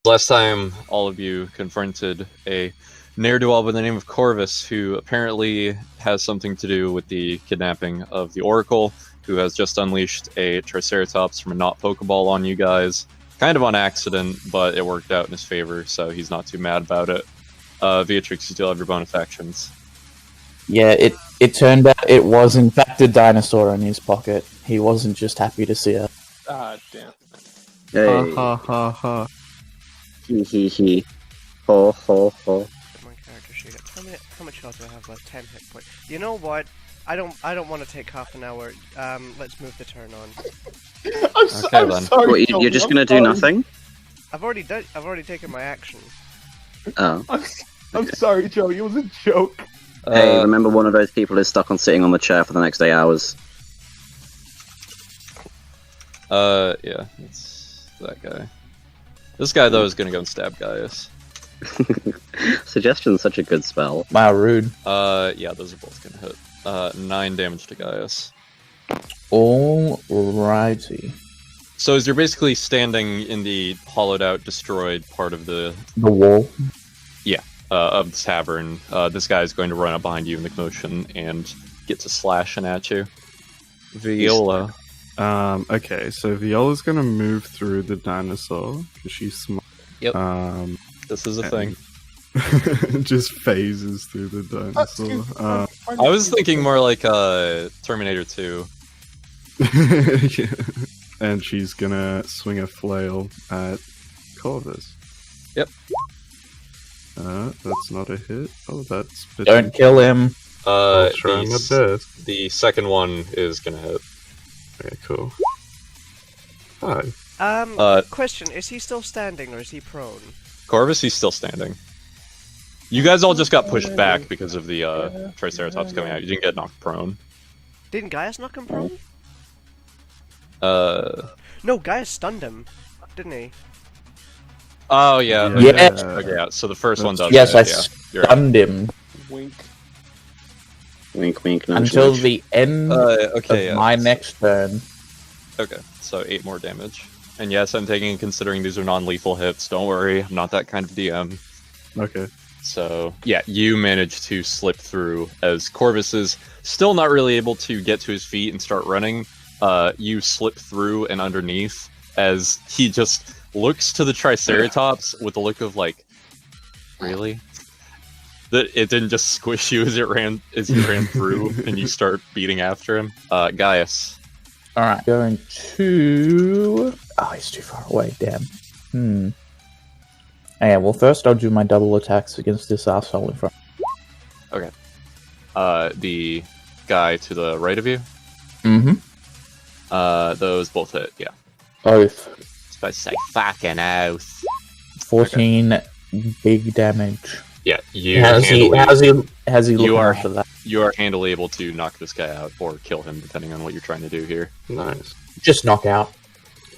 Last time, all of you confronted a ne'er-do-well by the name of Corvus, who apparently has something to do with the kidnapping of the Oracle, who has just unleashed a Triceratops from a not Pokeball on you guys. Kind of on accident, but it worked out in his favor, so he's not too mad about it. Beatrix, you still have your bonus actions. Yeah, it turned out it was in fact a dinosaur in his pocket. He wasn't just happy to see us. Ah, damn. Hey. Ha ha ha ha. Hee hee hee. Ho ho ho. My character sheet. How much health do I have left? 10 hit points. You know what? I don't want to take half an hour. Let's move the turn on. I'm then. sorry. What, you're just gonna do nothing? I've already taken my action. Oh. I'm sorry, Joe. It was a joke. Hey, remember one of those people is stuck on sitting on the chair for the next 8 hours. Yeah, it's that guy. This guy, though, is gonna go and stab Gaius. Suggestion's such a good spell. Wow, rude. Yeah, those are both gonna hit. 9 damage to Gaius. Alrighty. So as you're basically standing in the hollowed-out, destroyed part of the wall? Yeah, of the tavern, this guy is going to run up behind you in the commotion and get to slashing at you. Viola. Okay, so Viola's gonna move through the dinosaur, because she's smart. Yep. This is a thing. Just phases through the dinosaur. I was thinking more like Terminator 2. Yeah. And she's gonna swing a flail at Corvus. Yep. That's not a hit. Oh, that's... Don't kill him. Trying my best. The second one is gonna hit. Okay, cool. Hi. Question: is he still standing or is he prone? Corvus, he's still standing. You guys all just got pushed back because of the Triceratops coming out. You didn't get knocked prone. Didn't Gaius knock him prone? No, Gaius stunned him, didn't he? Oh, yeah. Yeah. Okay, yeah. So the first one does. Yes, I yeah. stunned him. Wink. Wink wink, nudge, Until nudge. the end Okay, of my next turn. Okay, so 8 more damage. And yes, I'm taking and considering these are non-lethal hits. Don't worry, I'm not that kind of DM. Okay. So, yeah, you manage to slip through as Corvus is still not really able to get to his feet and start running. You slip through and underneath as he just looks to the Triceratops with a look of like, really? That it didn't just squish you as you ran through and you start beating after him. Gaius. Alright, going to... Oh, he's too far away, damn. Yeah, well, first I'll do my double attacks against this asshole in front. Okay. The guy to the right of you? Mm-hmm. Those both hit, yeah. Both. I was about to say fucking oath. 14 big damage. Yeah, you Has he looking are- after that? You are handily able to knock this guy out or kill him, depending on what you're trying to do here. Nice. Just knockout.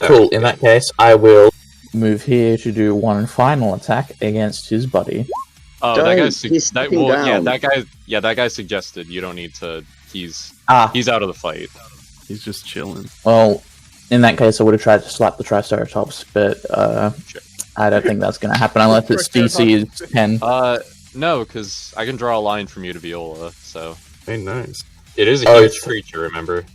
Cool, in that case, I will move here to do one final attack against his buddy. Oh, Don't, that guy. he's fucking down. That guy suggested you don't need to. He's Ah, out of the fight. He's just chilling. well, in that case, I would have tried to slap the Triceratops, but Sure. I don't think that's going to happen unless its DC is 10. No, because I can draw a line from you to Viola, so Hey, nice. it is a Oh, huge creature. Remember?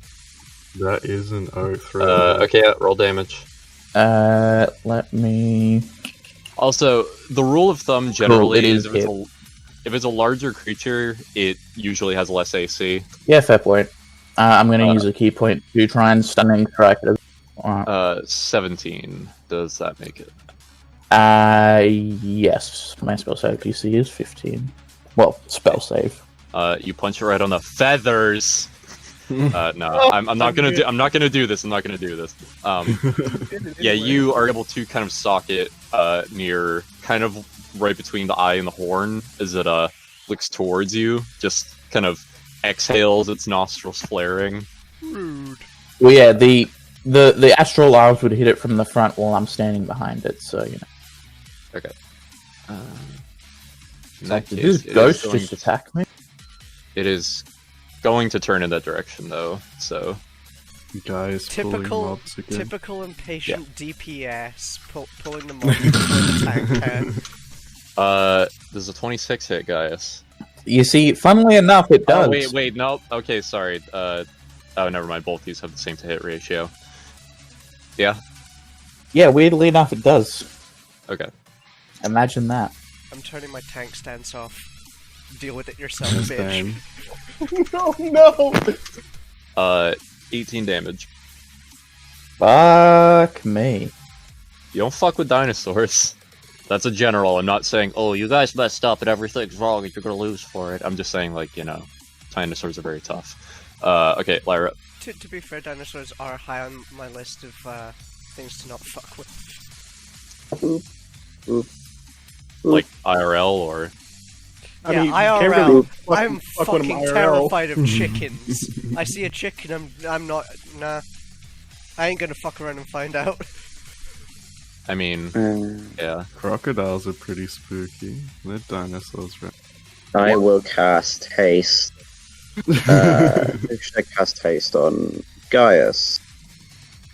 That is an oath, right? Okay, yeah, roll damage. Let me... Also, the rule of thumb generally it is is if it's a larger creature, it usually has less AC. Yeah, fair point. I'm going to use a key point to try and stunning strike it. 17. Does that make it? Yes. My spell save DC is 15. Well, spell save. You punch it right on the feathers. No, I'm not gonna do. I'm not gonna do this. I'm not gonna do this. Yeah, you are able to kind of sock it near, kind of right between the eye and the horn as it looks towards you. Just kind of exhales, its nostrils flaring. Rude. Well, yeah, the astral arms would hit it from the front while I'm standing behind it, so, you know. Okay. In So that did case, this it is ghost going just to- attack me? It is going to turn in that direction, though. So Guys pulling Typical, mobs again. typical impatient DPS pulling the mob before the tank can. There's a 26 hit, guys. You see, funnily enough, it does. Oh, wait, no. Okay, sorry. Oh, never mind. Both these have the same to hit ratio. Yeah? Yeah, weirdly enough, it does. Okay. Imagine that. I'm turning my tank stance off. Deal with it yourself, bitch. Same. No. 18 damage. Fuck me. You don't fuck with dinosaurs. That's a general. I'm not saying, oh, you guys messed up and everything's wrong and you're gonna lose for it. I'm just saying, like, you know, dinosaurs are very tough. Okay, Lyra. To be fair, dinosaurs are high on my list of things to not fuck with. Like, IRL or... I Yeah, mean, you can't really IRL. fuck- I'm fuck with them fucking IRL. terrified of chickens. I see a chicken, I'm not. Nah. I ain't gonna fuck around and find out. I mean, yeah. Crocodiles are pretty spooky. They're dinosaurs, right? I will cast haste. Who should I cast haste on? Gaius.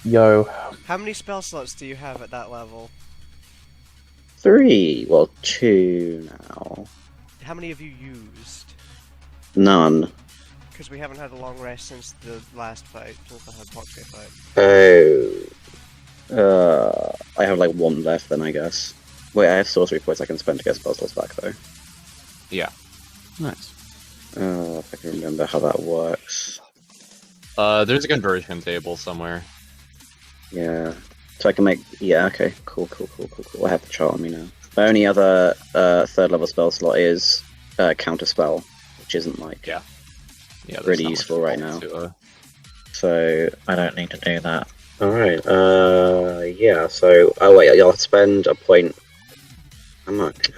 Yo. How many spell slots do you have at that level? 3. Well, 2 now. How many have you used? None. Because we haven't had a long rest since the last fight, since the Hypoxia fight. Oh. I have like 1 left then, I guess. Wait, I have sorcery points I can spend to get spell slots back, though. Yeah. Nice. If I can remember how that works. There's a conversion table somewhere. Yeah. So I can make... Yeah, okay. Cool. I have the chart on me now. My only other 3rd level spell slot is Counterspell, which isn't like Yeah, there's really not much useful right now. to, So I don't need to do that. Alright, yeah, so... Oh wait, you'll spend a point... How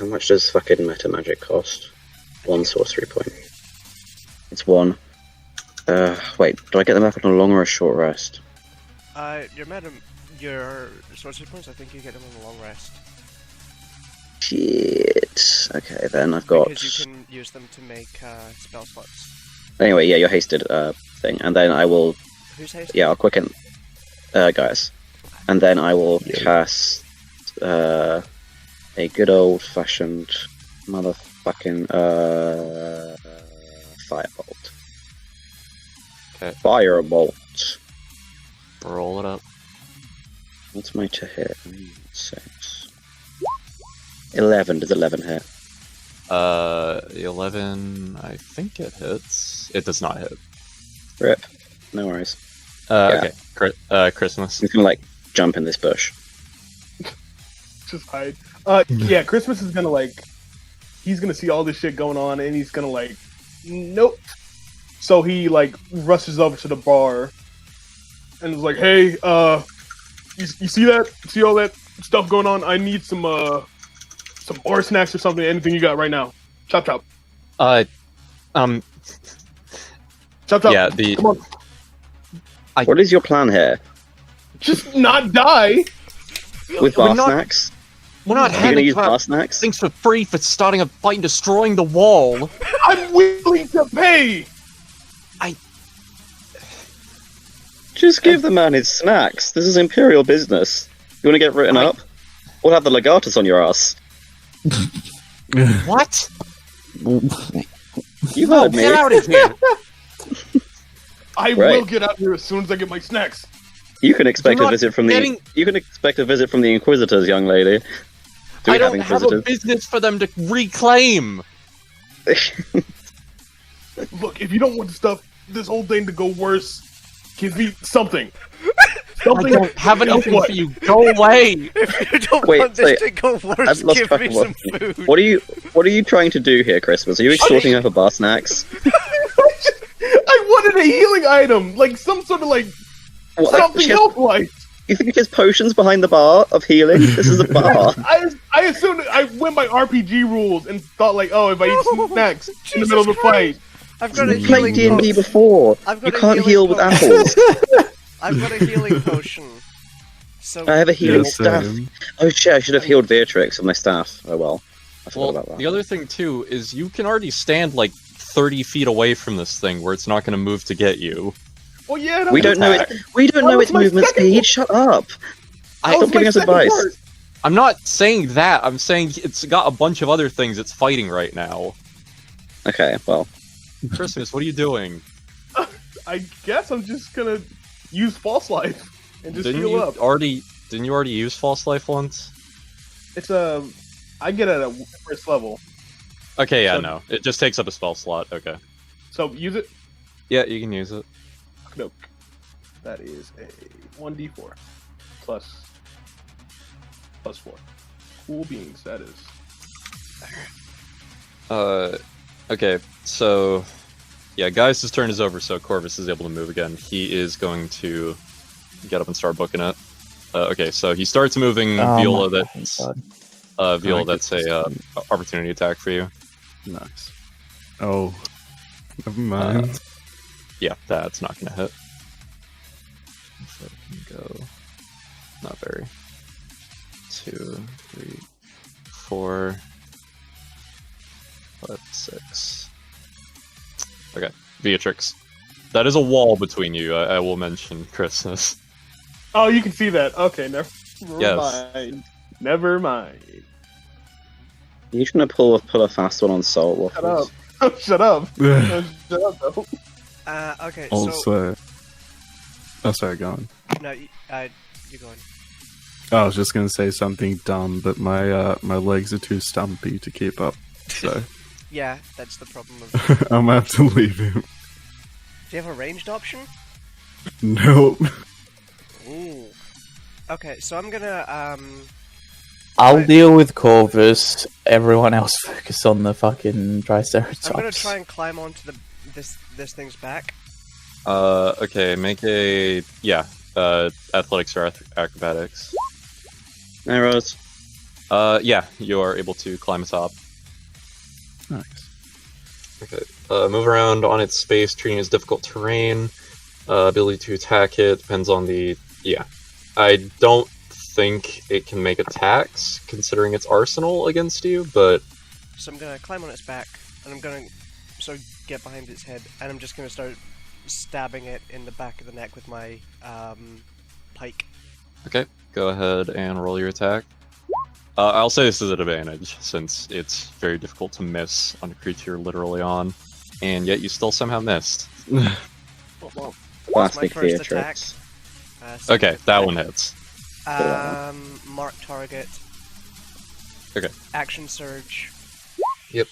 much does fucking meta magic cost? 1 sorcery point. It's 1. Wait, do I get them back on a long or a short rest? Your sorcery points, I think you get them on a long rest. Shit. Okay, then I've got... Because you can use them to make spell slots. Anyway, yeah, your hasted thing, and then I will... Who's hasted? Yeah, I'll quicken... guys. And then I will cast... a good old-fashioned... motherfucking... firebolt. Okay. Firebolt. roll it up. What's my to hit? 6. 11. Does 11 hit? 11, I think it hits. It does not hit. Rip. No worries. Okay. Christmas. I'm gonna, like, jump in this bush. Just hide. Yeah, Christmas is gonna, like... He's gonna see all this shit going on, and he's gonna, like... Nope. So he, like, rushes over to the bar, and is like, hey, you see that? See all that stuff going on? I need some bar snacks or something, anything you got right now. Chop chop. Chop chop. yeah, Come on. What is your plan here? Just not die. With bar snacks? We're not Are you gonna handing use bar out snacks? things for free for starting a fight and destroying the wall. I'm willing to pay. Just give the man his snacks. This is imperial business. You want to get written up? We'll have the legatus on your ass. What? You heard me. Get out of here! I will get out here as soon as I get my snacks. You can expect You're a not visit from getting- You can expect a visit from the Inquisitors, young lady. Do we I don't have a Inquisitors? business for them to reclaim. Look, if you don't want this whole thing to go worse, give me something. I Something. don't have anything what? for you. Go away. If you don't Wait, want this wait. to go worse, I've lost give track me of some what. food. What are you trying to do here, Christmas? Are you extorting her for bar snacks? I wanted a healing item, like some sort of like What, something she has- health-like. You think there's potions behind the bar of healing? This is a bar. I assumed I went by RPG rules and thought like, oh, if I eat snacks in the middle of a fight, I've got a You played healing D&D potion. before. I've You got a can't healing heal with potion. apples. I've got a healing potion. So I have a healing Yeah, staff. same. Oh shit, I should have healed Beatrix with my staff. Oh well. I forgot Well, about that. the other thing too is you can already stand like 30 feet away from this thing where it's not going to move to get you. Well, yeah, We don't know it. We don't know its movement speed. Shut up. Stop giving us advice. I'm not saying that. I'm saying it's got a bunch of other things it's fighting right now. Okay, well. Christmas, what are you doing? I guess I'm just gonna use False Life and just Didn't heal you up. Didn't you already use False Life once? It's I get it at first level. Okay, yeah, So- no. It just takes up a spell slot. Okay. So use it. Yeah, you can use it. Nope. That is a 1d4 plus 4. Cool beans. That is. Okay, so yeah, Gaius' turn is over, so Corvus is able to move again. He is going to get up and start booking it. Okay, so he starts moving Viola. That's Viola. That's a opportunity attack for you. Nice. Oh, never mind. Yeah, that's not gonna hit. So it can go. Not very. 2, 3, 4, 5, 6. Okay, Beatrix. That is a wall between you. I will mention, Christmas. Oh, you can see that. Okay, never Yes. mind. Never mind. You're just gonna pull a fast one on Salt Shut up. Waffles. Shut up. Shut up, though. Okay, so... Also, oh, sorry, go on. No, you're going. I was just gonna say something dumb, but my my legs are too stumpy to keep up, so Yeah, that's the problem of... I'm gonna have to leave him. Do you have a ranged option? Nope. Ooh. Okay, so I'm gonna, I'll deal with Corvus. Everyone else focus on the fucking Triceratops. I'm gonna try and climb onto this thing's back. Okay, make a athletics or acrobatics. Arrows. Yeah, you are able to climb atop. Nice. Okay. Move around on its space, treating it as difficult terrain. Ability to attack it depends on the... Yeah. I don't think it can make attacks, considering its arsenal against you, but... So I'm gonna climb on its back, and I'm gonna sort of get behind its head, and I'm just gonna start stabbing it in the back of the neck with my, pike. Okay, go ahead and roll your attack. I'll say this is an advantage, since it's very difficult to miss on a creature you're literally on, and yet you still somehow missed. Classic first Beatrix. Okay, that one hits. Mark target. Okay. Action surge. Yep.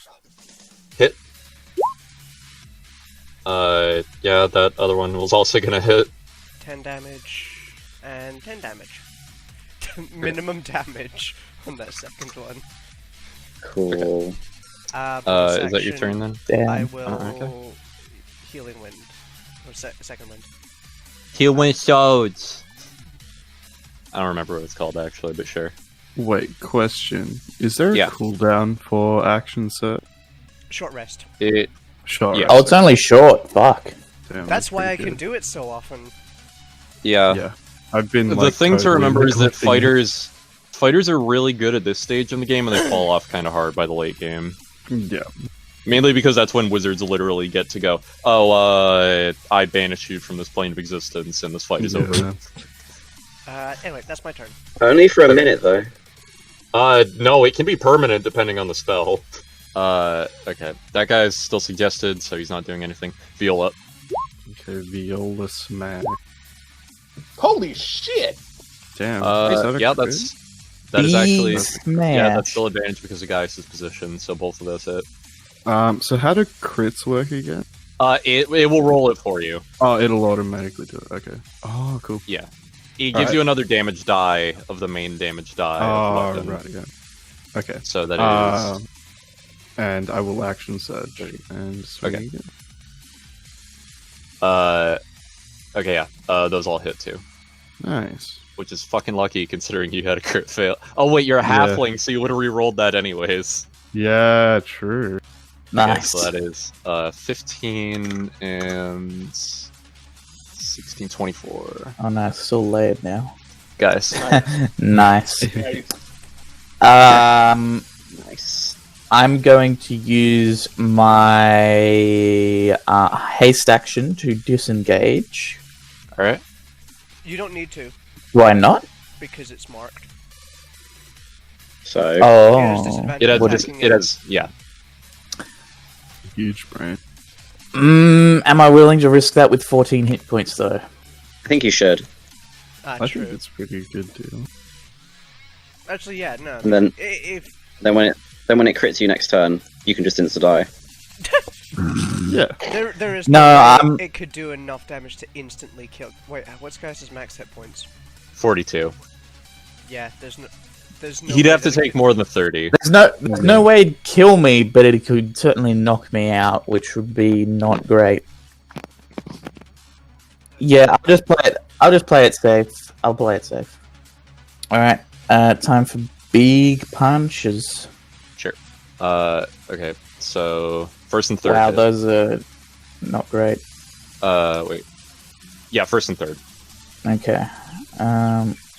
Hit. Yeah, that other one was also gonna hit. 10 damage. And 10 damage. Minimum damage on that second one. Cool. Bonus Is that your action, turn then? Damn. I will okay. healing wind. Or second wind. Heal wind swords. I don't remember what it's called actually, but sure. Wait, question. Is there a Yeah. cooldown for action set? Short rest. It Sure. Yeah. Oh, it's only short. Fuck. Damn, That's why I pretty can good. do it so often. Yeah. I've been The like, thing to totally remember is that neglecting fighters are really good at this stage in the game, and they fall off kind of hard by the late game. it. Yeah. Mainly because that's when wizards literally get to go, oh, I banish you from this plane of existence, and this fight is over. Anyway, that's my turn. Only for a minute, though. No, it can be permanent depending on the spell. Okay. That guy's still suggested, so he's not doing anything. Viola. Okay, Viola smash. Holy shit! Damn. is that a Yeah, crit? that is actually... Smash. Yeah, that's still advantage because of Gaius' position, so both of those hit. So how do crits work again? It will roll it for you. Oh, it'll automatically do it. Okay. Oh, cool. Yeah. It gives Alright. you another damage die of the main damage die. Oh, of the weapon. right, yeah. Okay. So that is... And I will action surge and swing Okay. again. Okay, yeah. Those all hit too. Nice. Which is fucking lucky considering you had a crit fail. Oh wait, you're a Yeah. halfling, so you would have re-rolled that anyways. Yeah, true. Okay, Nice. so that is 15 and 16, 24. Oh no, it's still layered now. Guys. Nice. Nice. I'm going to use my haste action to disengage. Alright. You don't need to, Why not? because it's marked. So It has Oh. disadvantage It has, attacking it has, yeah. Huge brain. Am I willing to risk that with 14 hit points though? I think you should. I True. think it's a pretty good deal. Actually, yeah, no. And then If then when it crits you next turn, you can just insta die. Yeah. there is No, way I'm- it could do enough damage to instantly kill. Wait, what's Guy's max hit points? 42. Yeah, there's no He'd way have to that it take could- more than 30. There's no way it'd kill me, but it could certainly knock me out, which would be not great. Yeah, I'll just play it safe. I'll play it safe. Alright, time for big punches. Sure. Okay, so first and third. Wow, hit. those are not great. Wait. Yeah, first and third. Okay.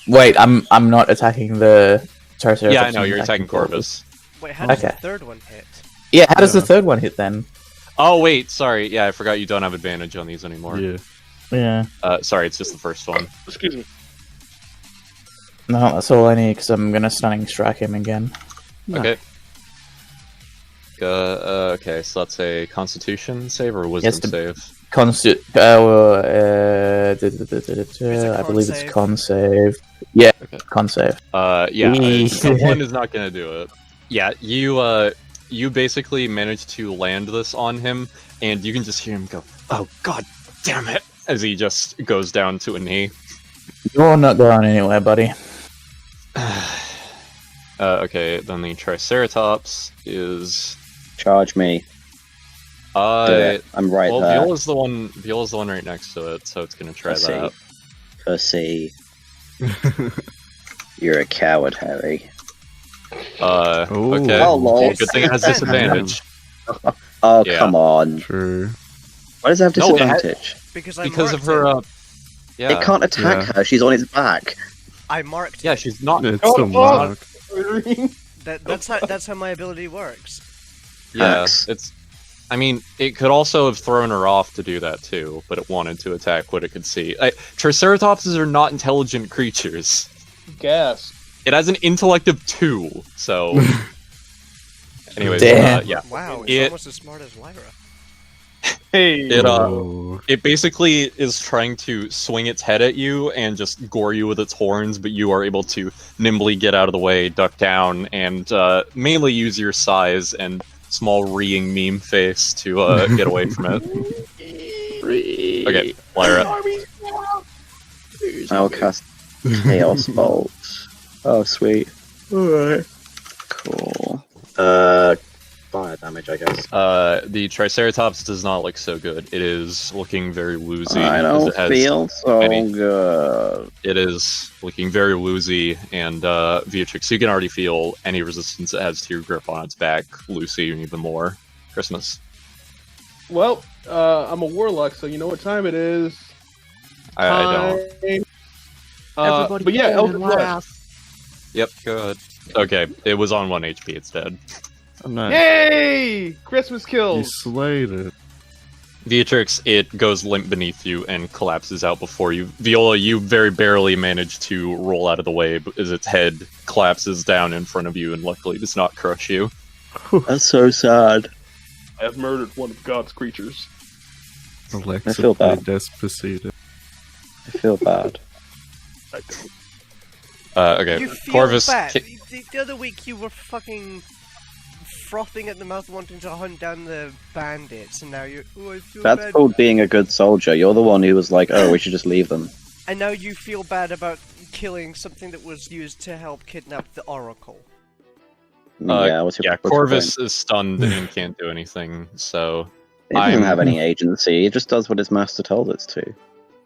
Wait, I'm not attacking the Triceratops. Yeah, I know, I'm you're attacking Corvus. Wait, how does the Okay. third one hit? Yeah, how does Yeah. the third one hit then? Oh, wait, sorry. Yeah, I forgot you don't have advantage on these anymore. Yeah. Yeah. Sorry, it's just the first one. Excuse me. No, that's all I need because I'm gonna stunning strike him again. Okay. Okay, so that's a Constitution save or Wisdom Yes, the- save? I con believe save? it's con save. Yeah, Okay. con save. Yeah, Eee. so one is not gonna do it. Yeah, you basically manage to land this on him, and you can just hear him go, "Oh God, damn it!" as he just goes down to a knee. You're not going anywhere, buddy. Okay, then the Triceratops is. Charge me. Do it. I'm right Well, there. Viola's the one right next to it, so it's gonna try Pussy. that. Pussy. You're a coward, Harry. Oh. Okay. Oh, lol. Good thing it has disadvantage. Oh, Yeah. come on. True. Why does it have No, it had- disadvantage? Because I Because of marked her, it. yeah. It can't attack Yeah. her. She's on its back. I marked Yeah, it. she's not. It's Oh, still oh. marked. That's how my ability works. Yeah, Hacks. it's. I mean, it could also have thrown her off to do that too, but it wanted to attack what it could see. Triceratopses are not intelligent creatures. Gas. It has an intellect of 2, so. Anyways, Damn. yeah. Wow, it's It- almost as smart as Lyra. Hey. It basically is trying to swing its head at you and just gore you with its horns, but you are able to nimbly get out of the way, duck down, and mainly use your size and small reeing meme face to get away from it. Okay, Lyra. I'll cast Chaos Bolt. Oh, sweet. Alright. Cool. Fire damage, I guess. The Triceratops does not look so good. It is looking very woozy. I as don't it has feel so many- good. It is looking very woozy, and Beatrix, you can already feel any resistance it has to your grip on its back loosening even more. Christmas. Well, I'm a warlock, so you know what time it is. I don't. But yeah, Eldritch Blast. Yep, go ahead. Okay, it was on 1 HP, it's dead. Oh, nice. Yay! Christmas You kills. slayed it. Beatrix, it goes limp beneath you and collapses out before you. Viola, you very barely manage to roll out of the way as its head collapses down in front of you and luckily does not crush you. That's so sad. I have murdered one of God's creatures. Alexa I feel played bad. Despacito. I feel bad. I don't. Okay, You feel Corvus. bad. The other week you were fucking frothing at the mouth wanting to hunt down the bandits, and now you're, oh, I feel That's bad. called being a good soldier. You're the one who was like, oh, we should just leave them. And now you feel bad about killing something that was used to help kidnap the Oracle. Yeah, what's your Corvus is stunned and can't do anything, so. It doesn't I'm- have any agency. It just does what its master told it to.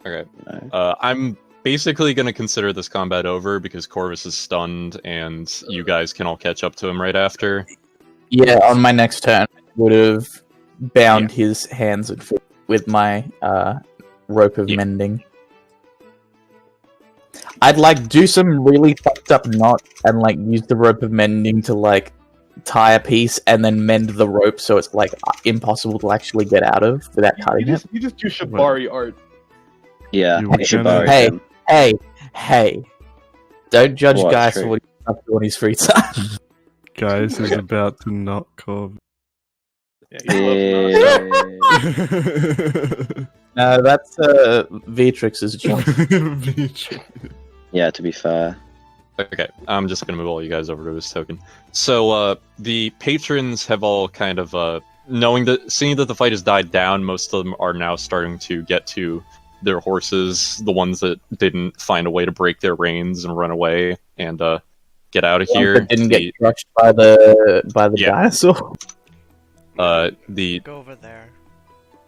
Okay. You know? I'm basically going to consider this combat over because Corvus is stunned and you guys can all catch up to him right after. Yeah, on my next turn, I would have bound his hands and feet with my rope of Yeah. mending. I'd like do some really fucked up knot and like use the rope of mending to like tie a piece and then mend the rope so it's like impossible to actually get out of without cutting it. You just do Shibari art. Yeah, You were you should gonna- borrow Hey. him. Hey! Don't judge What, guys true. for what he's up to on his free time. Guys is about to not cover. Yeah, he loves Yeah. No, that's Beatrix's joint. Yeah, to be fair. Okay, I'm just gonna move all you guys over to his token. So, the patrons have all kind of, seeing that the fight has died down, most of them are now starting to get to their horses, the ones that didn't find a way to break their reins and run away and, get out of here. Didn't get crushed by the Yeah. dinosaur. The Go over there.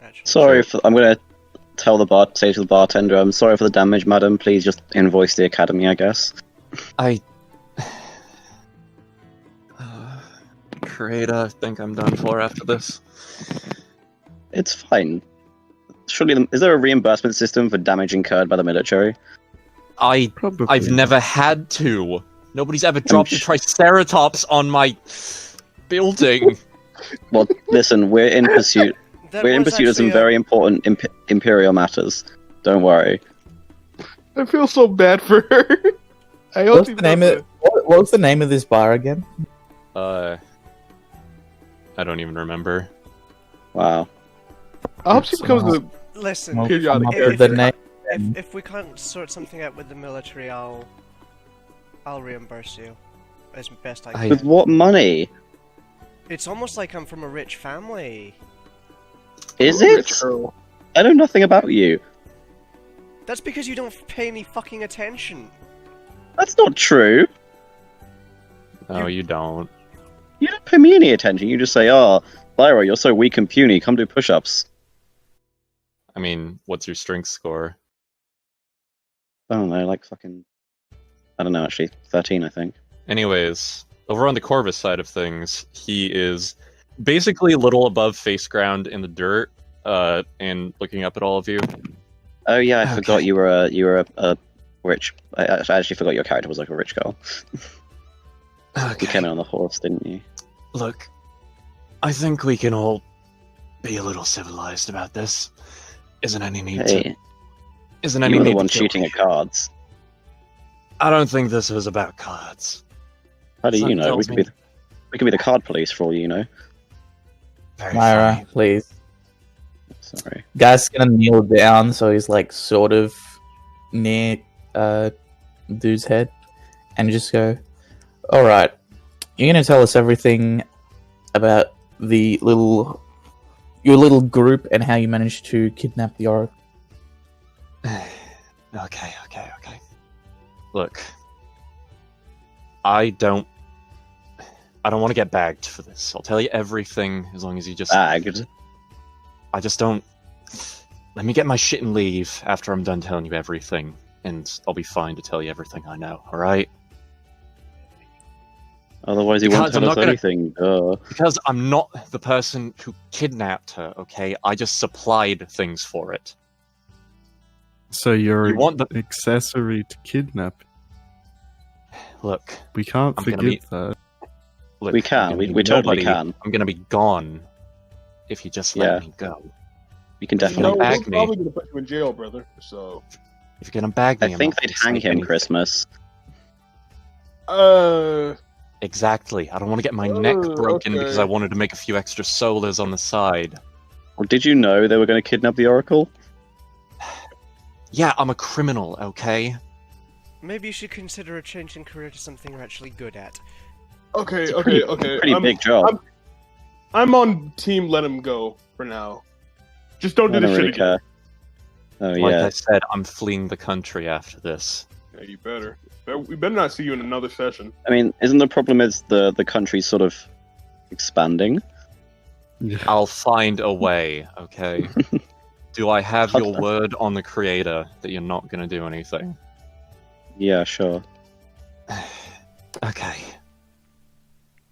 Actually. Sorry, I'm gonna say to the bartender, I'm sorry for the damage, madam. Please just invoice the academy, I guess. Creator, I think I'm done for after this. It's fine. Surely, is there a reimbursement system for damage incurred by the military? Probably. I've never had to. Nobody's ever dropped a triceratops on my building. Well, listen, we're in pursuit. That We're in was pursuit of some actually very important imperial matters. Don't worry. I feel so bad for her. I hope What's the name of what was the name of this bar again? I don't even remember. Wow. I hope she becomes a Listen, Well, periodic come up if- with the if- name. if we can't sort something out with the military, I'll reimburse you as best I can. With what money? It's almost like I'm from a rich family. Is rich it? girl. I know nothing about you. That's because you don't pay any fucking attention. That's not true. No, you don't. You don't pay me any attention. You just say, "Oh, Lyra, you're so weak and puny. Come do push-ups." I mean, what's your strength score? I don't know, like fucking. I don't know, actually. 13, I think. Anyways, over on the Corvus side of things, he is basically a little above face ground in the dirt, and looking up at all of you. Oh yeah, I Okay. forgot you were a rich. I actually forgot your character was like a rich girl. You came in on the horse, didn't you? Look, I think we can all be a little civilized about this. Isn't any need to? Hey, Isn't you any were the need one to kill shooting me? at cards. I don't think this was about cards. How do you Something know? tells me- We could be the card police for all you know. Very Myra, funny. please. Sorry. Guy's gonna kneel down so he's like sort of near dude's head and just go, alright, you're gonna tell us everything about your little group and how you managed to kidnap the Oracle. Okay. Look, I don't want to get bagged for this. I'll tell you everything as long as you just. Bagged. I just don't. Let me get my shit and leave after I'm done telling you everything, and I'll be fine to tell you everything I know. All right? Otherwise, he won't Because I'm tell us not gonna- anything. Duh. Because I'm not the person who kidnapped her. Okay, I just supplied things for it. So you're You want the- accessory to kidnap. Look, We can't I'm gonna forget that. look. We I'm can. gonna We be totally nobody. can. I'm gonna be gone if you just let Yeah. me go. We can If you're definitely. No, gonna we're bag me. probably gonna put you in jail, brother. So, If you're gonna bag me, I I'm think not they'd gonna say hang him anything. Christmas. Exactly. I don't want to get my neck broken okay. because I wanted to make a few extra solos on the side. Well, did you know they were going to kidnap the Oracle? Yeah, I'm a criminal, okay? Maybe you should consider a change in career to something you're actually good at. okay. Pretty big job. I'm on team. Let him go for now. Just don't do I this don't shit really again. care. Oh Like yeah. I said, I'm fleeing the country after this. Yeah, you better. We better not see you in another session. I mean, isn't the problem is the country's sort of expanding? I'll find a way, okay? Do I have your word on the creator that you're not gonna do anything? Yeah, sure. Okay.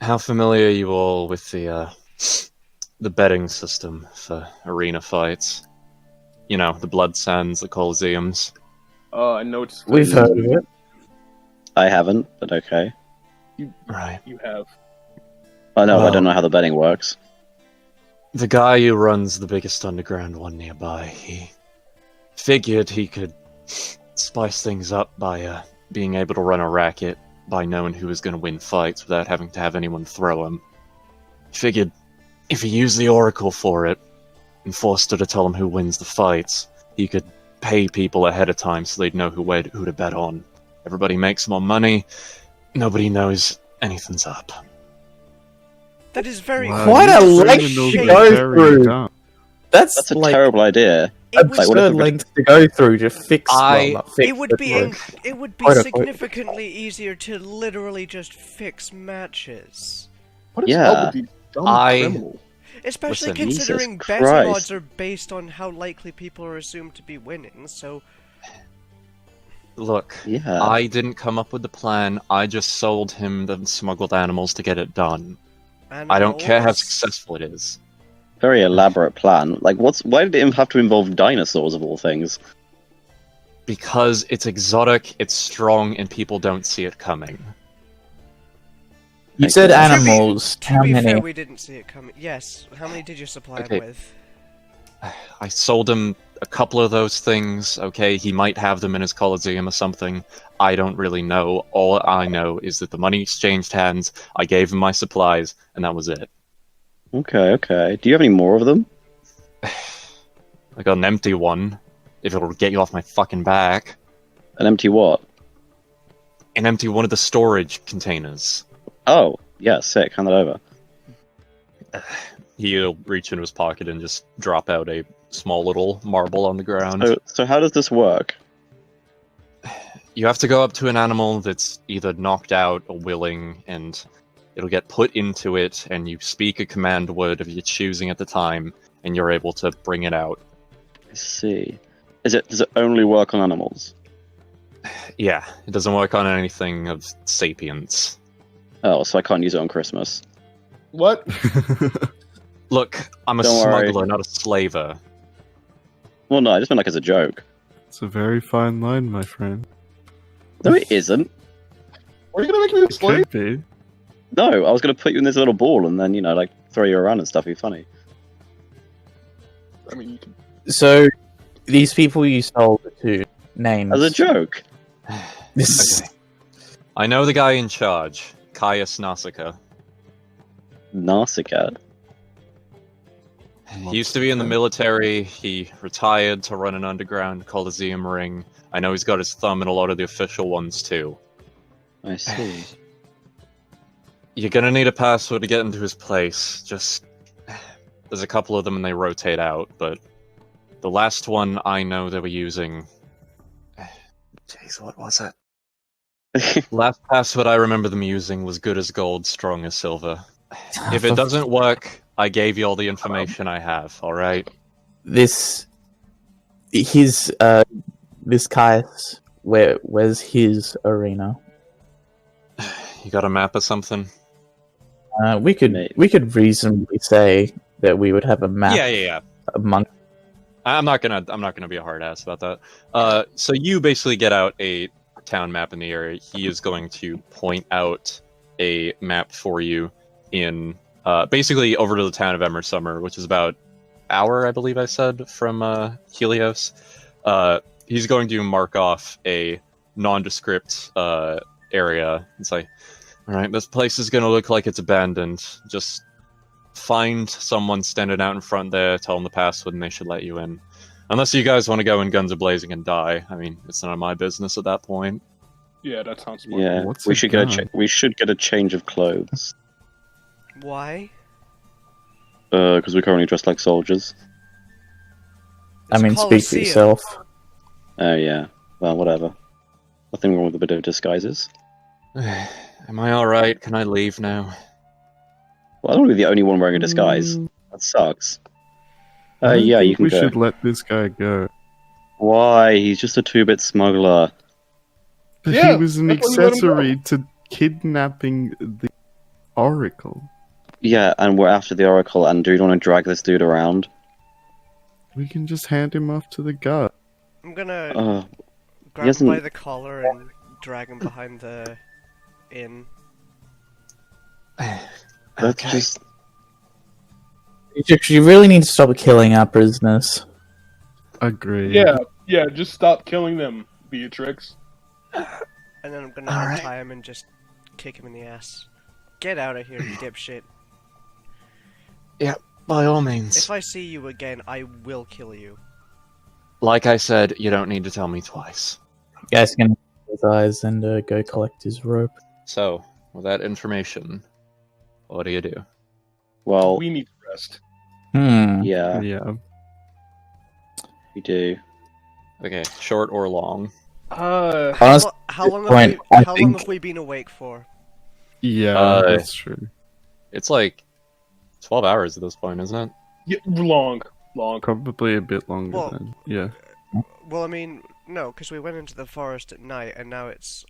How familiar are you all with the betting system for arena fights? You know, the blood sands, the coliseums. I know it's. We've heard of it. I haven't, but okay. Right. You have. I know. I Well- don't know how the betting works. The guy who runs the biggest underground one nearby, Figured he could spice things up by being able to run a racket by knowing who was going to win fights without having to have anyone throw him. Figured if he used the Oracle for it and forced her to tell him who wins the fights, he could pay people ahead of time so they'd know who to bet on. Everybody makes more money, nobody knows anything's up. That is very Wow, Quite a you length criminals to are go very through. dumb. That's a like terrible idea. It would, Like, what if absurd we- length to go through to fix. I- Well, not fix, it would but be like- it would be quote, unquote. significantly easier to literally just fix matches. What is Yeah. up with these dumb criminals? Especially Listen, considering Jesus betting Christ. odds are based on how likely people are assumed to be winning, so Look, Yeah. I didn't come up with the plan, I just sold him the smuggled animals to get it done. I don't care how animals- successful it is. Very elaborate plan. Like, why did it have to involve dinosaurs of all things? Because it's exotic, it's strong, and people don't see it coming. You said To be- animals. To How be many? fair, we didn't see it coming. Yes, how many did you supply Okay. him with? I sold him a couple of those things, okay? He might have them in his Colosseo or something. I don't really know. All I know is that the money exchanged hands, I gave him my supplies, and that was it. Okay. Do you have any more of them? I got an empty one, if it'll get you off my fucking back. An empty what? An empty one of the storage containers. Oh, yeah, sick. Hand that over. He'll reach into his pocket and just drop out a small little marble on the ground. So how does this work? You have to go up to an animal that's either knocked out or willing, and it'll get put into it, and you speak a command word of your choosing at the time, and you're able to bring it out. I see. Does it only work on animals? Yeah, it doesn't work on anything of sapience. Oh, so I can't use it on Christmas. What? Look, I'm a Don't worry. smuggler, not a slaver. Well, no, I just meant like as a joke. It's a very fine line, my friend. No, it isn't. Are you gonna make me a It slave? could be. No, I was going to put you in this little ball and then, like, throw you around and stuff. It'd be funny. I mean, you can... So these people you sold to names. As a joke. This Okay. I know the guy in charge, Caius Nausicaa. Nausicaa. He used to be in the military, he retired to run an underground Coliseum ring. I know he's got his thumb in a lot of the official ones too. I see. You're gonna need a password to get into his place. There's a couple of them and they rotate out, but the last one I know they were using... Jeez, what was it? Last password I remember them using was good as gold, strong as silver. If it doesn't work, I gave you all the information I have, alright? this Caius, where's his arena? You got a map or something? We could reasonably say that we would have a map Yeah. among. I'm not gonna be a hard ass about that. So you basically get out a town map in the area. He is going to point out a map for you in basically over to the town of Emersummer, which is about hour, I believe I said, from Helios. He's going to mark off a nondescript area and say, all right, this place is going to look like it's abandoned. Just find someone standing out in front there, tell them the password, and they should let you in. Unless you guys want to go in guns a-blazing and die. I mean, it's none of my business at that point. Yeah, that sounds smart. Yeah, What's we a should gun? we should get a change of clothes. Why? Because we're currently dressed like soldiers. I It's mean, speak for Colosseo. yourself. Oh, yeah. Well, whatever. Nothing wrong with a bit of disguises. Am I alright? Can I leave now? Well, I don't want to be the only one wearing a disguise. That sucks. Yeah, you can We go. should let this guy go. Why? He's just a 2-bit smuggler. But Yeah, he was an that's why we let him go. accessory to kidnapping the Oracle. Yeah, and we're after the Oracle, and do you want to drag this dude around? We can just hand him off to the guard. I'm gonna Uh, grab him hasn't- by the collar and drag him behind the inn. that's just... You really need to stop killing our prisoners. Agreed. Yeah, Yeah, just stop killing them, Beatrix. And then I'm gonna untie him and just kick him in the ass. Get out of here, you dipshit. By all means. If I see you again, I will kill you. Like I said, you don't need to tell me twice. Guys can his eyes and go collect his rope. So, with that information, what do you do? Well, We need to rest. yeah, Yeah. we do. Okay, short or long? Honestly, How long point, have I think- we been awake for? Yeah, that's true. It's like 12 hours at this point, isn't it? Yeah, long. Probably a bit longer Well- then. Yeah. Well, I mean, no, because we went into the forest at night, and now it's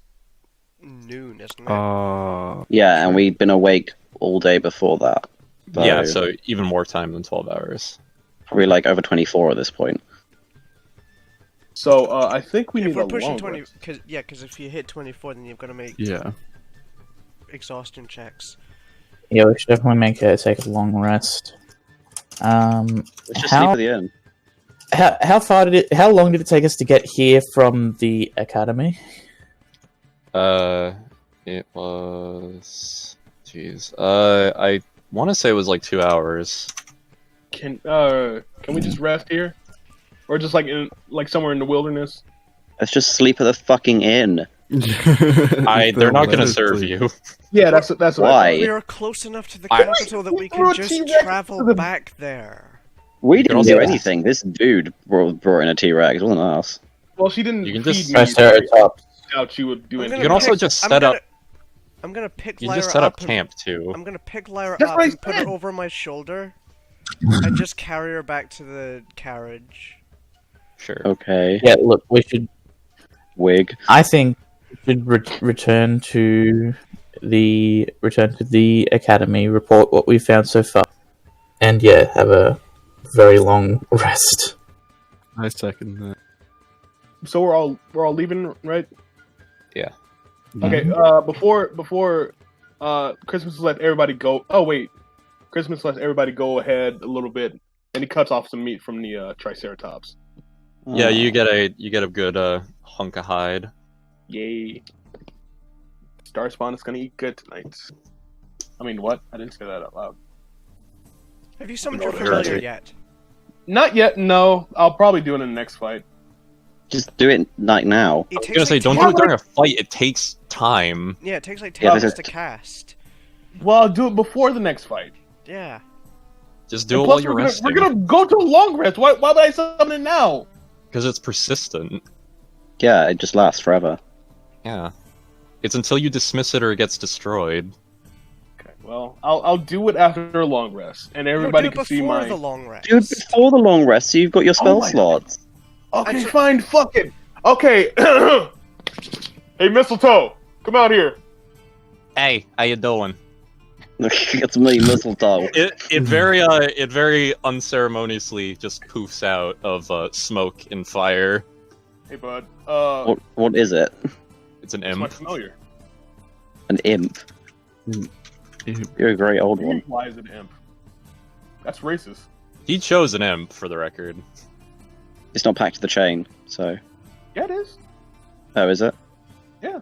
noon, isn't it? Yeah, and we'd been awake all day before that. Yeah, so even more time than 12 hours. Probably like over 24 at this point. So I think we if need we're a pushing long 20, rest. because if you hit 24, then you've got to make Yeah. exhaustion checks. Yeah, we should definitely take a long rest. Let's just sleep at the end. How long did it take us to get here from the academy? It was... Jeez. I want to say it was like 2 hours. Can we just rest here, or just like somewhere in the wilderness? Let's just sleep at the fucking inn. They're not going to serve you. Yeah, that's what Why? We are close enough to the I- capital that we threw can a just T-Rex travel to the- back there. We can didn't also- do anything. This dude brought in a T-Rex. It wasn't us. Well, she didn't You can feed just- me. Triceratops. Doubt she would do I'm anything. You can also pick- just I'm set gonna- up... I'm gonna pick You Lyra just set up and- camp, too. I'm gonna pick Lyra That's up what I and put her said. over my shoulder, and just carry her back to the carriage. Sure. Okay. Yeah, look, we should. Wig. I think we should return to the academy, report what we found so far, and yeah, have a very long rest. I second that. So we're all leaving, right? Yeah. Okay. Before Christmas let everybody go. Oh wait, Christmas lets everybody go ahead a little bit, and he cuts off some meat from the Triceratops. Yeah, you get a good hunk of hide. Yay! Starspawn is gonna eat good tonight. I mean, what? I didn't say that out loud. Have you summoned No, your they're familiar right. yet? Not yet. No, I'll probably do it in the next fight. Just do it like now. It I was takes gonna say, like don't 10 do it during a fight. It takes time. Yeah, it takes like Yeah, 10 this minutes is- to cast. Well, I'll do it before the next fight. Yeah. Just do And it plus, while you're we're resting. gonna go to a long rest. Why would I summon it now? Because it's persistent. Yeah, it just lasts forever. Yeah. It's until you dismiss it or it gets destroyed. Okay. Well, I'll do it after a long rest, and everybody no, do can it see before my. the long rest. Do it before the long rest, so you've got your spell my- slots. Okay, Actually- fine. Fuck it. Okay. Hey, Mistletoe, come out here. Hey, how you doing? It's me, mistletoe. It very unceremoniously just poofs out of smoke and fire. Hey, bud. What is it? It's an It's my imp. familiar. An imp. You're a great old one. Why is it imp? That's racist. He chose an imp, for the record. It's not packed to the chain, so. Yeah, it is. Oh, is it? Yeah.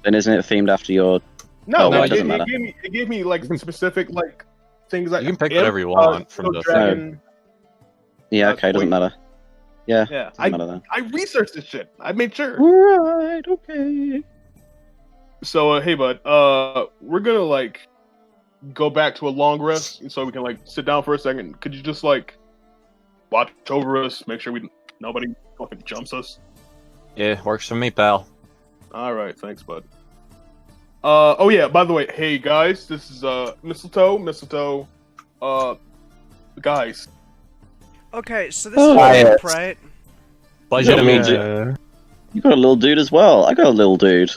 Then isn't it themed after your? No, Oh, well, it, it doesn't it matter. gave me like specific like things like You can pick imp, whatever you want from Steel the dragon. Yeah, okay, doesn't matter. Yeah, Yeah, doesn't matter then. I researched this shit. I made sure. Alright, okay. So, hey, bud. We're gonna like go back to a long rest, so we can like sit down for a second. Could you just like watch over us, make sure nobody fucking jumps us? Yeah, works for me, pal. All right, thanks, bud. Oh yeah. By the way, hey guys, this is Mistletoe. Guys. Okay, so this Oh, is yes. an imp, right? Pleasure to meet you. Yeah. You got a little dude as well. I got a little dude.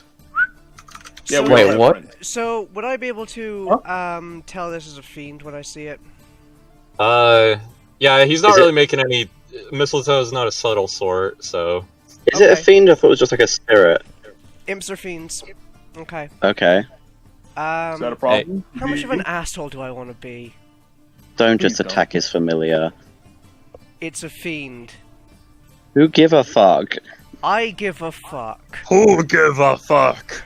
Yeah. So- we Wait, all have what? friends. So, would I be able to tell this is a fiend when I see it? Yeah, he's not Is it- really making any... Mistletoe is not a subtle sort, so... Is it a Okay. fiend? I thought it was just like a spirit. Imps are fiends. Okay. Okay. Is that a Um, problem? how much of an asshole do I want to be? Don't just Please don't. attack his familiar. It's a fiend. Who give a fuck? I give a fuck. Who give a fuck?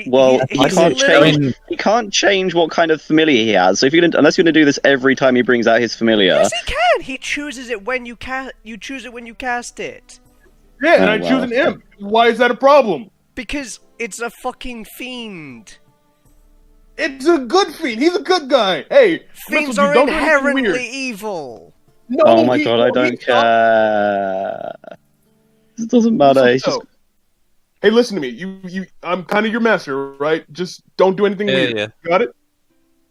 Well, he he's can't literally- change. He can't change what kind of familiar he has. So if unless you're gonna do this every time he brings out his familiar. Yes, he can. He chooses it when you You choose it when you cast it. Yeah, and Oh, I choose wow. an imp. Why is that a problem? Because it's a fucking fiend. It's a good fiend. He's a good guy. Hey, Fiends listen, are don't do anything inherently weird. evil. No, Oh my he- god, I no, don't he's not. care. It doesn't matter. Listen, He's just. though. Hey, listen to me. I'm kind of your master, right? Just don't do anything weird. Yeah. Got it?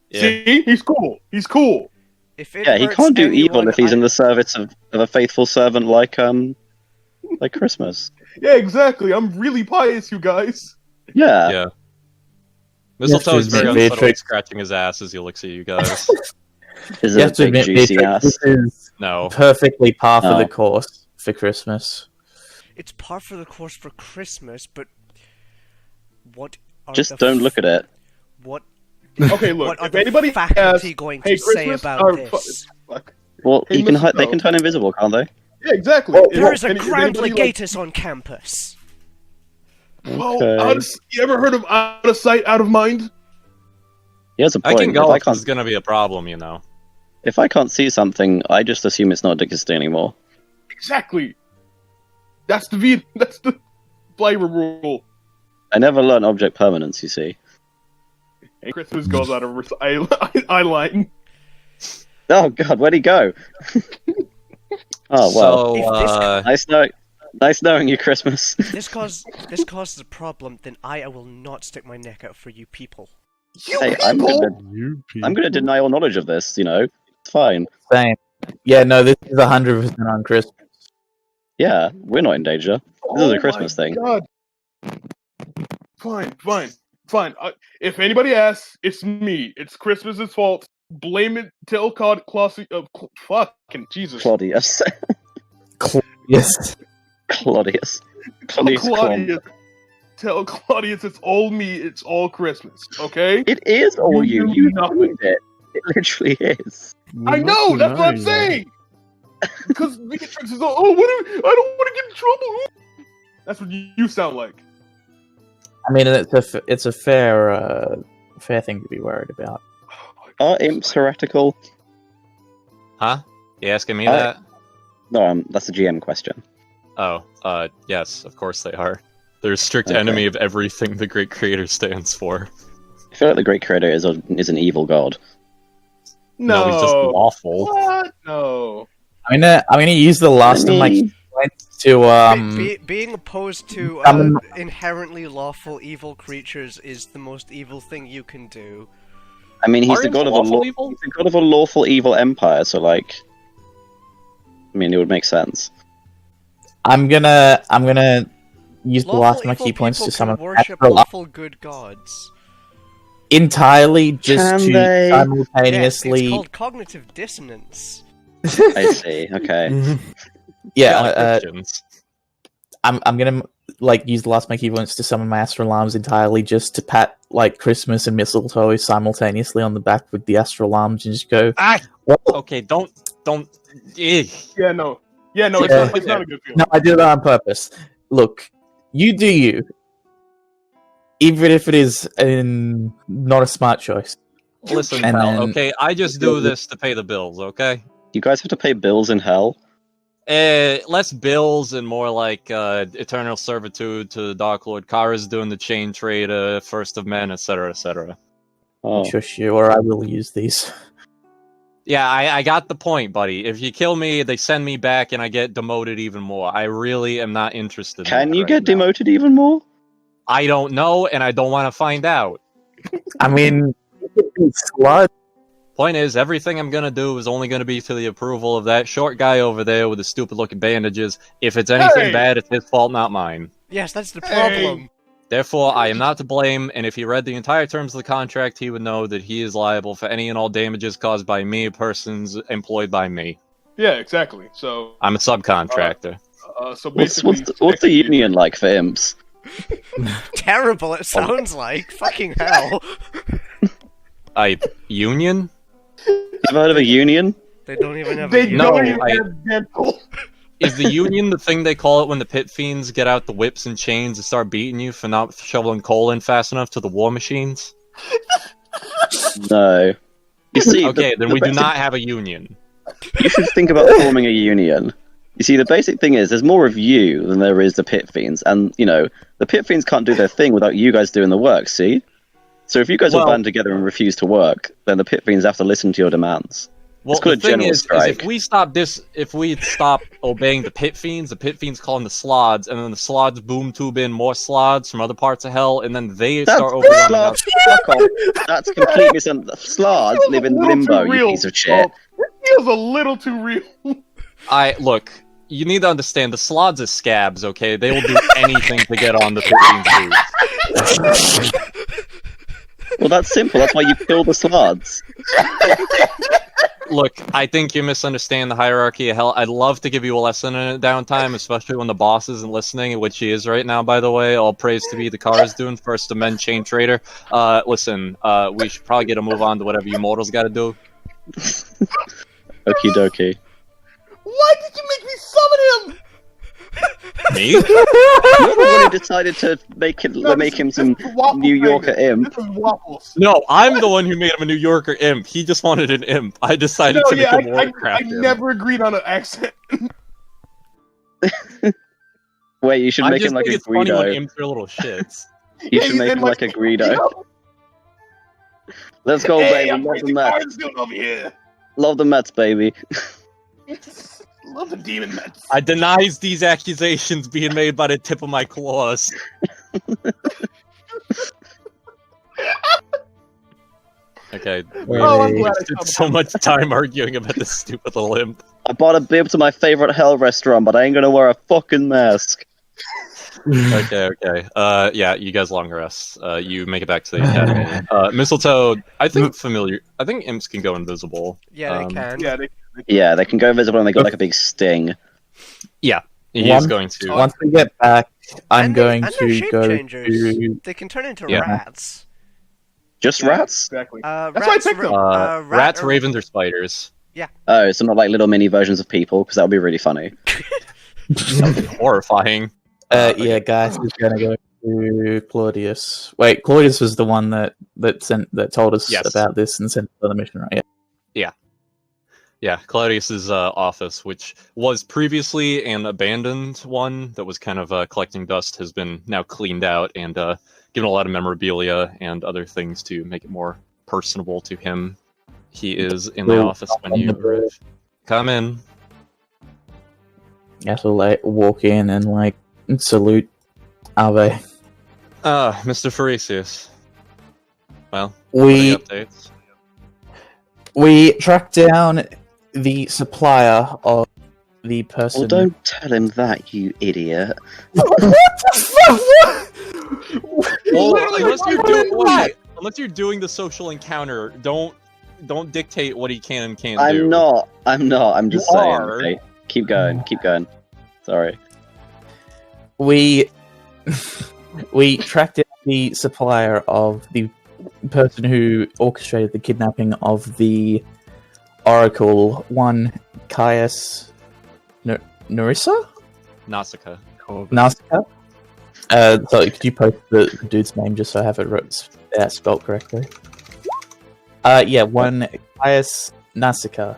Yeah. See, he's cool. He's cool. If it Yeah, he hurts can't do evil anyone, if he's in the service of a faithful servant like Christmas. Yeah, exactly. I'm really pious, you guys. Yeah. Yeah. Mistletoe is very admit, unsubtly Beatrix- scratching his ass as he looks at you guys. Is You it have to a big admit, juicy Beatrix, ass? this is No. perfectly par for No. the course for Christmas. It's par for the course for Christmas, but what? Are Just the don't look at it. What? Okay, look. What are if the anybody faculty asks, going hey, to say Christmas, about or this? fuck. Well, Hey, you can Mr. they Bell. can turn invisible, can't they? Yeah, exactly. There is a If Grand anybody, Legatus on campus. Well, Okay. you ever heard of out of sight, out of mind? He has a I point. can If go I if this is can't, gonna be a problem, you know. if I can't see something, I just assume it's not existing anymore. Exactly. That's the flavor rule. I never learned object permanence. You see. Hey, Christmas goes out of eyeline. Oh God, where'd he go? Oh well. So, If this- Nice knowing you, Christmas. If this causes a problem, then I will not stick my neck out for you people. You Hey, people! I'm gonna deny all knowledge of this. You know, it's fine. Same. Yeah, no, this is 100% on Christmas. Yeah, we're not in danger. This is a Christmas my thing. God. Fine. If anybody asks, it's me. It's Christmas's fault. Blame it. Tell Colosseo. Fucking Jesus. Claudius. Yes. Claudius. Tell Claudius. Claudius. Tell Claudius it's all me. It's all Christmas. Okay? It is all You you. do You nothing. named it. It literally is. I know. That's what I'm saying. Because Beatrix is all. Oh, I don't want to get in trouble. That's what you sound like. I mean, it's a fair thing to be worried about. Are imps heretical? huh? You asking me I- that? No, that's a GM question. Oh, yes, of course they are. They're a strict Okay. enemy of everything the Great Creator stands for. I feel like the Great Creator is an evil god. No. He's just lawful. What? No. I'm gonna use the last of my key points to Being opposed to um, inherently lawful evil creatures is the most evil thing you can do. I mean, he's Are the imps god of lawful evil? he's the god of a lawful evil empire. So, like, I mean, it would make sense. I'm gonna use the last of Lawful my evil key points people to summon can worship astral lawful good gods. entirely just Can to they? Yes, simultaneously it's called cognitive dissonance. I see. Okay. yeah Christians. I'm gonna use the last of my key points to summon my astral arms entirely just to pat Christmas and mistletoe simultaneously on the back with the astral arms and just go Ah! "Well, Okay, don't. Eh. Yeah, no. Yeah, no, Yeah. it's not a good feeling. no, I did it on purpose. Look, you do you. Even if it is not a smart choice. Listen, And pal, then- okay? I just do this to pay the bills, okay? You guys have to pay bills in hell. Less bills and more like eternal servitude to the Dark Lord. Kara's doing the chain trade, First of Men, etc., etc. Oh. Shush you, or I will use these. Yeah, I got the point, buddy. If you kill me, they send me back and I get demoted even more. I really am not interested in Can that you right get now. demoted even more? I don't know, and I don't want to find out. I mean, slut. Point is, everything I'm gonna do is only gonna be to the approval of that short guy over there with the stupid-looking bandages. If it's anything Hey! bad, it's his fault, not mine. Yes, that's the Hey. problem. Therefore, I am not to blame, and if he read the entire terms of the contract, he would know that he is liable for any and all damages caused by me, persons employed by me. Yeah, exactly. So, I'm a subcontractor. so What's basically, what's the union like for imps? Terrible it sounds like. Fucking hell. Union? You ever heard of a union? They don't even have They a No, don't union. even have dental. Is the Union the thing they call it when the pit fiends get out the whips and chains and start beating you for not shoveling coal in fast enough to the war machines? No. You see, Okay, then we do not have a union. You should think about forming a union. You see, the basic thing is, there's more of you than there is the pit fiends, and, you know, the pit fiends can't do their thing without you guys doing the work, see? So if you guys all band together and refuse to work, then the pit fiends have to listen to your demands. Well, It's called the a thing general is strike. if we stop obeying the pit fiends call in the slods, and then the slods boom tube in more slods from other parts of hell, and then they That's start overrunning us. Slods, fuck off. That's completely misunderstood. Slods live in limbo, you piece of shit. It feels a little too real. Look, you need to understand, the slods are scabs, okay? They will do anything to get on the pit fiends' boots. Well, that's simple. That's why you kill the slods. Look, I think you misunderstand the hierarchy of hell. I'd love to give you a lesson in it downtime, especially when the boss isn't listening, which he is right now, by the way. All praise to be the car is doing. First amend chain trader. Listen, we should probably get a move on to whatever you mortals gotta do. Okie dokie. Why did you make me summon him? Me? You're the one who decided to make him some New Yorker imp. This is Waffles. No, I'm the one who made him a New Yorker imp. He just wanted an imp. I decided to make him I Warcraft imp. never agreed on an accent. Wait, you should I make just him like think a it's funny when Greedo. imps are little shits. You should make him like a Greedo. Let's go, Hey, baby. I'm Love the crazy Mets. cards doing over here. Love the Mets, baby. Love the demon Mets. I denies these accusations being made by the tip of my claws. Okay, we Oh, I'm glad I wasted stopped. so much time arguing about this stupid little imp. I bought a bib to my favorite hell restaurant, but I ain't gonna wear a fucking mask. Okay. Yeah, you guys long rest. You make it back to the academy. Mistletoe, I think imps can go invisible. Yeah, they can. Yeah, they can go invisible and they got like a big sting. Yeah, he One- is going to. Once we get back, I'm And going they're to go shape-changers. to. They can turn into Yeah. rats. Just rats? Exactly. That's why I picked them. Rats, ravens, or spiders. Oh, so not like little mini versions of people, because that would be really funny. Horrifying. Yeah, guys, is gonna go to Claudius. Wait, Claudius was the one that told us Yes. about this and sent us on the mission, right? Yeah, Claudius's office, which was previously an abandoned one that was kind of collecting dust, has been now cleaned out and given a lot of memorabilia and other things to make it more personable to him. He is in the office when you arrive. Come in. Yeah, so like walk in and like salute Ave. Mr. Farisius. Well, what are the updates? We tracked down the supplier of the person. Well, don't tell him that, you idiot. What the fuck? Well, Literally, unless you're what doing is that? unless you're doing the social encounter, don't dictate what he can and can't I'm do. not. I'm just You saying. are. Okay? Keep going. Sorry. We tracked down the supplier of the person who orchestrated the kidnapping of the Oracle, one Caius Narissa? Nausicaa. Nausicaa? So could you post the dude's name just so I have it spelled correctly? Yeah, one Caius Nausicaa.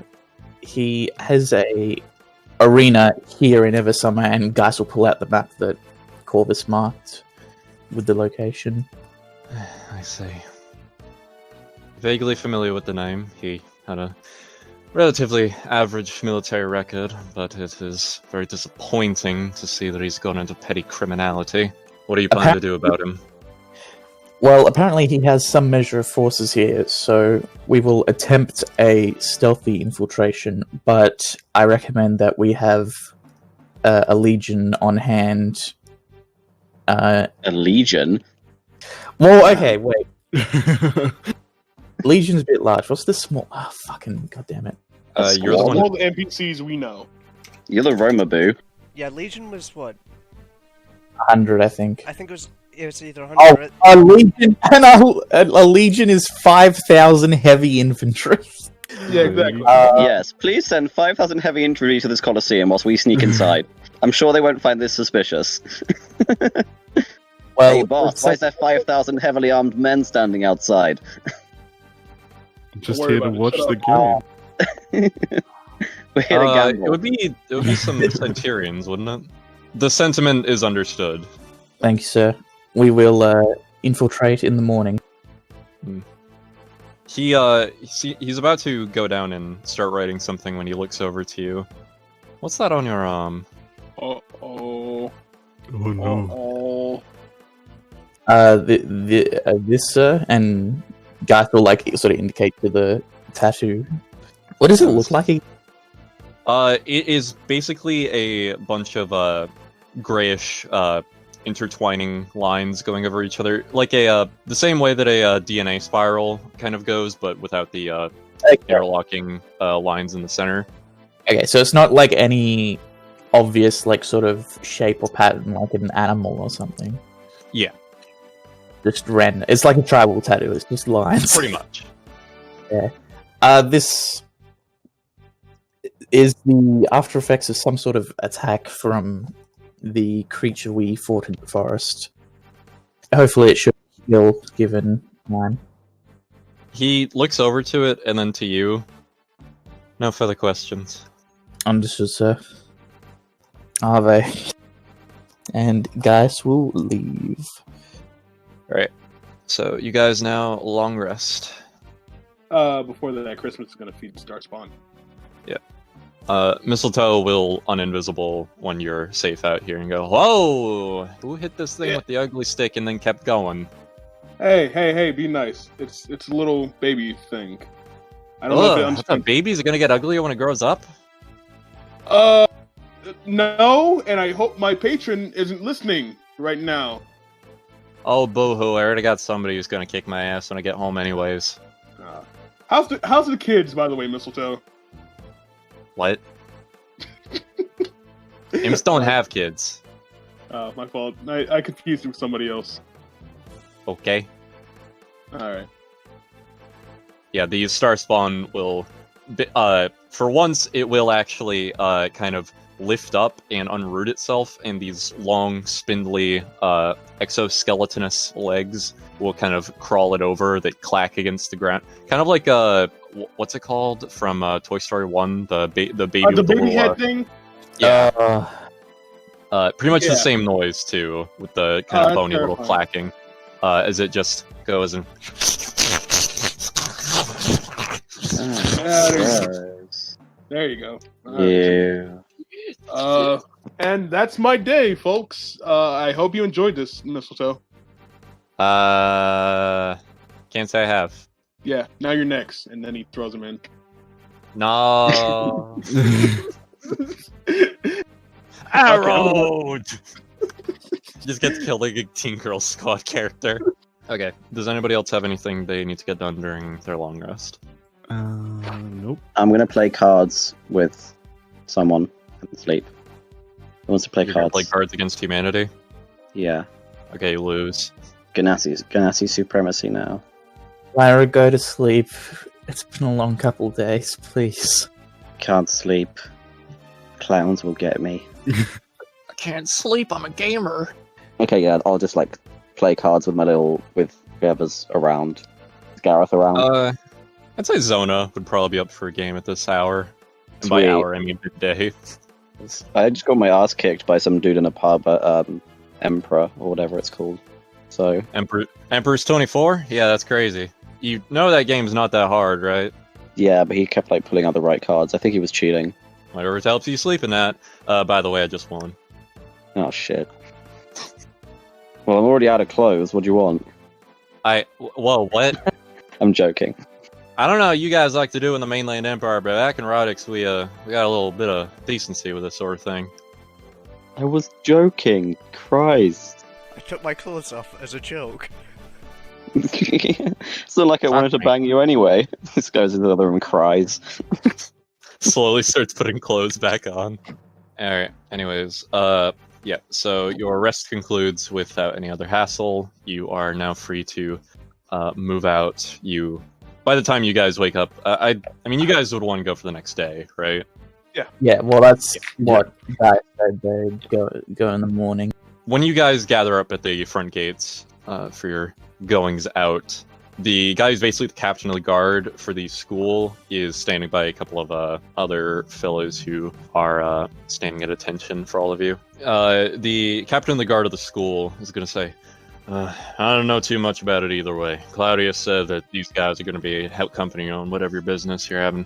He has a arena here in Eversummer, and guys will pull out the map that Corvus marked with the location. I see. Vaguely familiar with the name. He had a relatively average military record, but it is very disappointing to see that he's gone into petty criminality. What are you planning to do about him? Well, apparently he has some measure of forces here, so we will attempt a stealthy infiltration, but I recommend that we have a legion on hand. A legion? Well, okay, wait. Legion's a bit large. What's the small... Oh, fucking goddammit. You're the one. All the NPCs we know. You're the Roma boo. Yeah, Legion was what? 100, I think. I think it was either 100 Oh, a legion, and a legion is 5,000 heavy infantry. Yeah, exactly. Yes, please send 5,000 heavy infantry to this Colosseo whilst we sneak inside. I'm sure they won't find this suspicious. Well, Hey, boss, why is there 5,000 heavily armed men standing outside? I'm just worry here to about it. watch Shut the game. We're here to gamble. It would be some Centurions, wouldn't it? The sentiment is understood. thank you, sir. We will infiltrate in the morning. He's about to go down and start writing something when he looks over to you. What's that on your arm? Uh-oh. Oh no. Uh-oh. This, sir, and Garth will like sort of indicate to the tattoo. What does it look like? It is basically a bunch of grayish intertwining lines going over each other, like the same way that a DNA spiral kind of goes, but without the interlocking lines in the center. Okay, so it's not like any obvious like sort of shape or pattern like an animal or something. Yeah. Just random. It's like a tribal tattoo. It's just lines. Pretty much. This is the after effects of some sort of attack from the creature we fought in the forest. Hopefully it should heal, given mine. He looks over to it and then to you. No further questions. Understood, sir. Are they? And guys will leave. Alright. So you guys now long rest. Before that, Christmas is gonna feed Star Spawn. Mistletoe will uninvisible when you're safe out here and go, whoa! Who hit this thing with the ugly stick and then kept going? Hey, be nice. It's a little baby thing. I don't know if it I understands. thought babies are gonna get uglier when it grows up? No, and I hope my patron isn't listening right now. Oh, boo-hoo, I already got somebody who's gonna kick my ass when I get home anyways. How's the kids, by the way, Mistletoe? What? Imps don't have kids. My fault. I confused you with somebody else. Okay. Alright. Yeah, the star spawn will... for once, it will actually kind of lift up and unroot itself, and these long, spindly, exoskeletonous legs will kind of crawl it over that clack against the ground. Kind of like what's it called from Toy Story 1? The baby The with the baby little, head thing? Yeah. Pretty much Yeah. the same noise, too, with the kind of that's bony little terrifying. clacking, as it just goes and... There you go. Yeah. And that's my day, folks. I hope you enjoyed this, Mistletoe. Can't say I have. Yeah, now you're next. And then he throws him in. No. Arrow! Just gets killed like a Teen Girl Squad character. Okay, does anybody else have anything they need to get done during their long rest? Nope. I'm gonna play cards with someone and sleep. Who wants to play You're gonna cards? play Cards Against Humanity? Yeah. Okay, you lose. Ganassi supremacy now. Lyra, go to sleep. It's been a long couple days, please. Can't sleep. Clowns will get me. I can't sleep, I'm a gamer. Okay, yeah, I'll just like play cards with with whoever's around. Is Gareth around? I'd say Zona would probably be up for a game at this hour. And by Sweet. hour, I mean midday. I just got my ass kicked by some dude in a pub at Emperor or whatever it's called. So Emperor's 24? Yeah, that's crazy. You know that game's not that hard, right? yeah, but he kept like pulling out the right cards. I think he was cheating. Whatever helps you sleep in that. By the way, I just won. Oh shit. Well, I'm already out of clothes. What do you want? Whoa, what? I'm joking. I don't know what you guys like to do in the mainland empire, but back in Rodix, we got a little bit of decency with this sort of thing. I was joking. Christ. I took my clothes off as a joke. It's not like I wanted to me. bang you anyway. This goes into the other room and cries. Slowly starts putting clothes back on. Alright, anyways, yeah, so your rest concludes without any other hassle. You are now free to move out. You by the time you guys wake up, I mean, you guys would want to go for the next day, right? Yeah, well, that's what guys said. They go in the morning. When you guys gather up at the front gates for your goings out, the guy who's basically the captain of the guard for the school is standing by a couple of other fellows who are standing at attention for all of you. The captain of the guard of the school is going to say, I don't know too much about it either way. Claudius said that these guys are going to be help company on whatever your business you're having.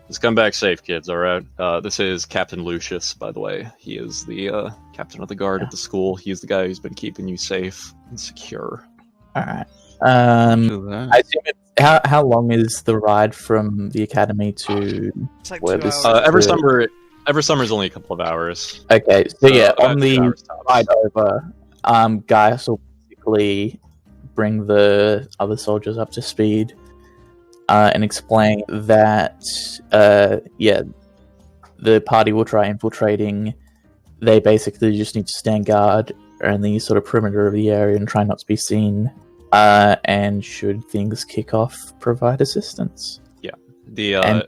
Just come back safe, kids, alright? This is Captain Lucius, by the way. He is the captain of the guard at the school. He's the guy who's been keeping you safe and secure. Alright. I assume how long is the ride from the academy to It's like where 2 this? hours. Every summer's only a couple of hours. Okay, so yeah, on 2 the hours tops. ride over, Gaius will basically bring the other soldiers up to speed and explain that, the party will try infiltrating. They basically just need to stand guard around the sort of perimeter of the area and try not to be seen. And should things kick off, provide assistance. The And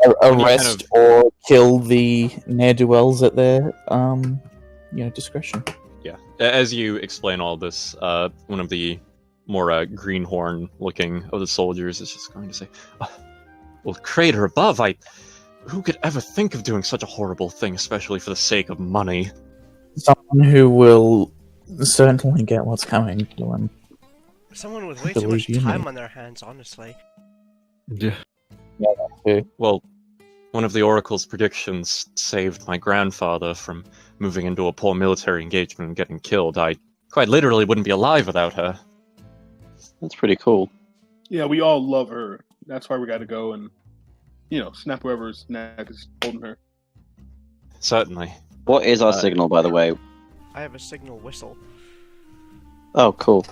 you arrest or kill the ne'er-do-wells at their, discretion. Yeah, as you explain all this, one of the more greenhorn-looking of the soldiers is just going to say, "Well, crater above, who could ever think of doing such a horrible thing, especially for the sake of money?" Someone who will certainly get what's coming to them. Someone with way too much time on their hands, honestly. Yeah. Well, one of the Oracle's predictions saved my grandfather from moving into a poor military engagement and getting killed. I quite literally wouldn't be alive without her. That's pretty cool. Yeah, we all love her. That's why we got to go and, snap whoever's neck is holding her. Certainly. What is our signal, by the way? I have a signal whistle. Oh, cool.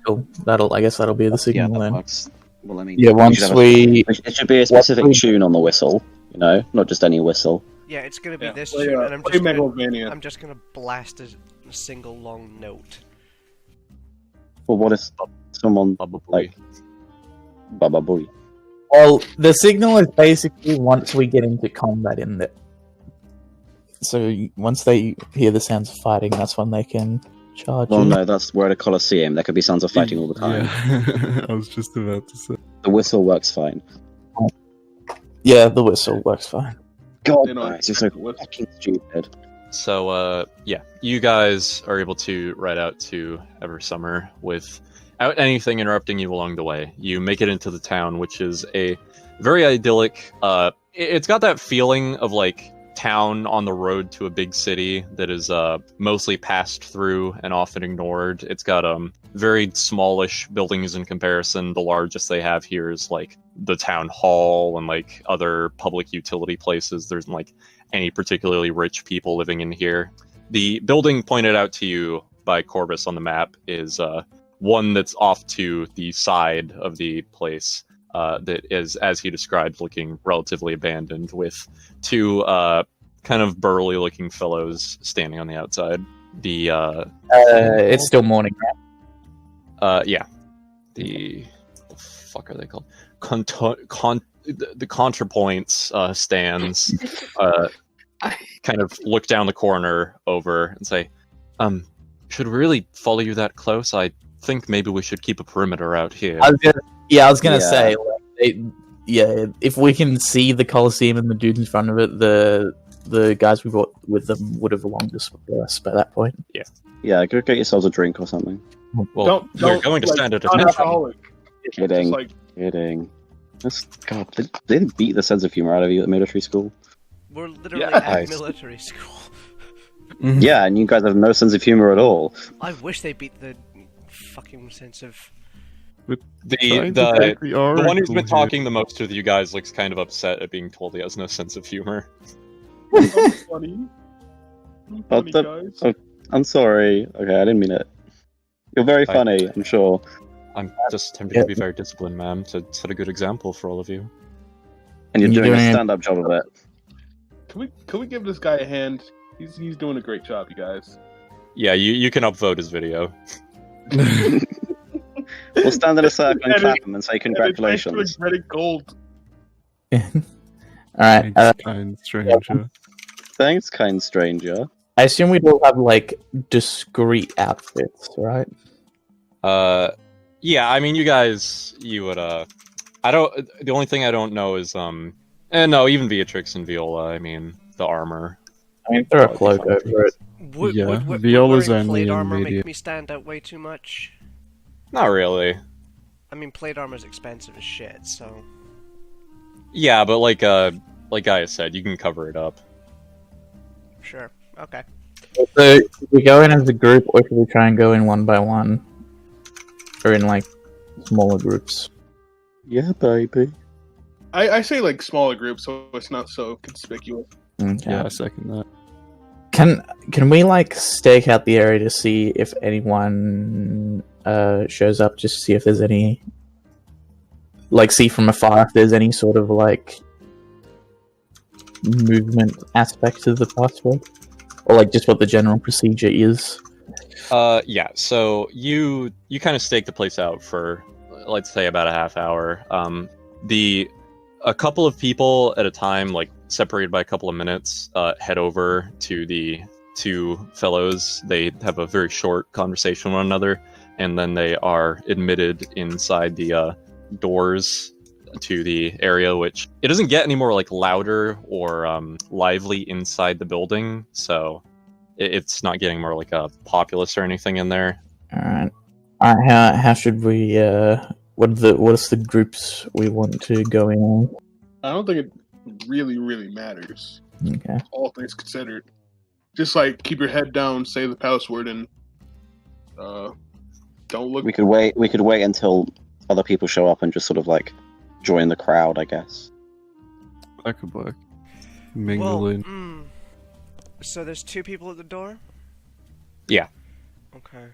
Cool. I guess that'll be the signal that then. works. Well, I mean, Yeah, once it should be a specific tune on the whistle, not just any whistle. Yeah, it's gonna be this Play, tune, and play Megalovania. I'm just gonna blast a single long note. Well, what if someone Baba like Baba Booey? Well, the signal is basically once we get into combat in there. So once they hear the sounds of fighting, that's when they can charge. Well, in. no, we're at a Colosseo. There could be sounds of fighting all the time. Yeah. I was just about to say. The whistle works fine. Yeah, the whistle works fine. God, You know, guys, you're so what's- fucking stupid. So, you guys are able to ride out to Eversummer without anything interrupting you along the way. You make it into the town, which is a very idyllic, it's got that feeling of, like, town on the road to a big city that is, mostly passed through and often ignored. It's got, very smallish buildings in comparison. The largest they have here is, like, the town hall and, like, other public utility places. There's, like, any particularly rich people living in here. The building pointed out to you by Corbus on the map is one that's off to the side of the place that is, as he described, looking relatively abandoned, with two kind of burly-looking fellows standing on the outside. It's still morning, right? Yeah. The fuck are they called? The contrapoints stands kind of look down the corner over and say, should we really follow you that close? I think maybe we should keep a perimeter out here. I was gonna say, if we can see the Coliseum and the dudes in front of it, the guys we brought with them would have longed us by that point. Yeah, go get yourselves a drink or something. Well, we're going to stand at attention. non-alcoholic. Kidding. Just Kidding. God, they beat the sense of humor out of you at military school. We're literally Yeah. at Nice. military school. Yeah, and you guys have no sense of humor at all. I wish they beat the fucking sense of. The one who's been talking the most with you guys looks kind of upset at being told he has no sense of humor. I'm funny. I'm funny, guys. I'm sorry. Okay, I didn't mean it. You're very funny, I'm sure. I'm just attempting to be very disciplined, ma'am, to set a good example for all of you. And you're You're doing a doing- stand-up job of it. Can we give this guy a hand? He's doing a great job, you guys. Yeah, you can upvote his video. We'll stand in a circle and And clap them and say congratulations. Red and gold. All right. Thanks, kind stranger. Thanks, kind stranger. I assume we'd all have like discreet outfits, right? Yeah, I mean, you would, the only thing I don't know is, and no, even Beatrix and Viola, I mean, the armor. I mean, throw a cloak over it. Yeah, Would Viola's wearing only plate in armor media. make me stand out way too much? Not really. I mean, plate armor's expensive as shit, so... Yeah, but like Gaia said, you can cover it up. Sure. Okay. So, should we go in as a group, or should we try and go in one by one? Or in, like, smaller groups? Yeah, baby. I say like smaller groups so it's not so conspicuous. Okay. Yeah, I second that. Can we, like, stake out the area to see if anyone shows up, just to see if there's any... Like, see from afar if there's any sort of, like, movement aspect to the password? Or, like, just what the general procedure is? Yeah, so you kind of stake the place out for, let's say, about a half hour. A couple of people at a time, like separated by a couple of minutes, head over to the two fellows. They have a very short conversation with one another, and then they are admitted inside the doors to the area, which it doesn't get any more like louder or lively inside the building, so it's not getting more like a populace or anything in there. Alright. How should we, what's the groups we want to go in? I don't think it really matters. Okay. All things considered. Just like keep your head down, say the password, and don't look. We could wait until other people show up and just sort of like join the crowd, I guess. That could work. Mingle in. So there's two people at the door? Yeah. Okay.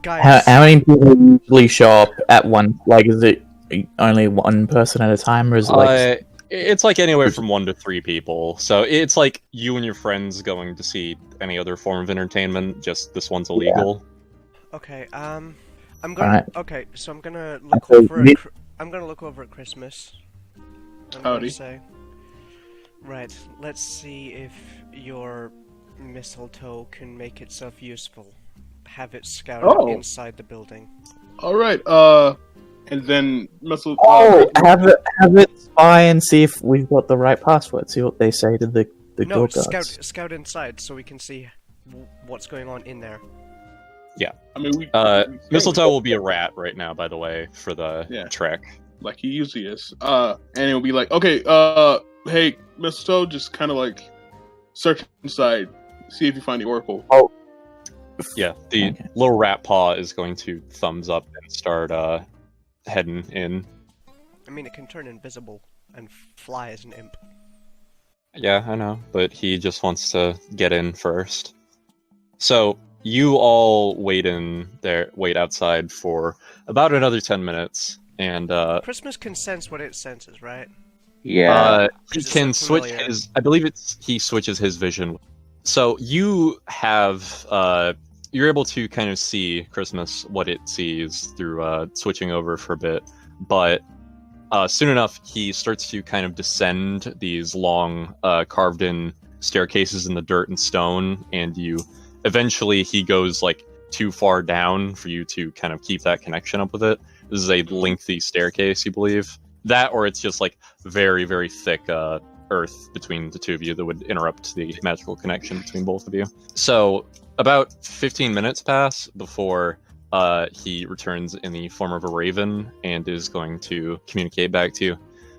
Guys, How many people usually show up at one? Like, is it only one person at a time, or is it like? It's like anywhere from 1 to 3 people. So it's like you and your friends going to see any other form of entertainment. Just this one's illegal. okay, I'm gonna. Alright. Okay, so I'm gonna look Okay, over. I'm gonna look over at Christmas. I'm Howdy. gonna say, right. Let's see if your mistletoe can make itself useful. Have it scouted Oh. inside the building. All right. And then Muscle. Have it spy and see if we've got the right password. See what they say to the No, door guards. scout inside so we can see what's going on in there. I mean, we Mistletoe will be a rat right now, by the way, for the Yeah. trek. like he usually is. And it'll be like, okay, hey, Mistletoe, just kind of like search inside, see if you find the oracle. Yeah, the Okay. little rat paw is going to thumbs up and start heading in. I mean, it can turn invisible and fly as an imp. Yeah, I know, but he just wants to get in first. So you all wait outside for about another 10 minutes, and Christmas can sense what it senses, right? Yeah. he Is it can so switch familiar? his. I believe he switches his vision. So you have you're able to kind of see Christmas what it sees through switching over for a bit, but soon enough he starts to kind of descend these long carved-in staircases in the dirt and stone, and eventually he goes like too far down for you to kind of keep that connection up with it. This is a lengthy staircase, you believe. That, or it's just like very, very thick earth between the two of you that would interrupt the magical connection between both of you. So about 15 minutes pass before he returns in the form of a raven and is going to communicate back to you.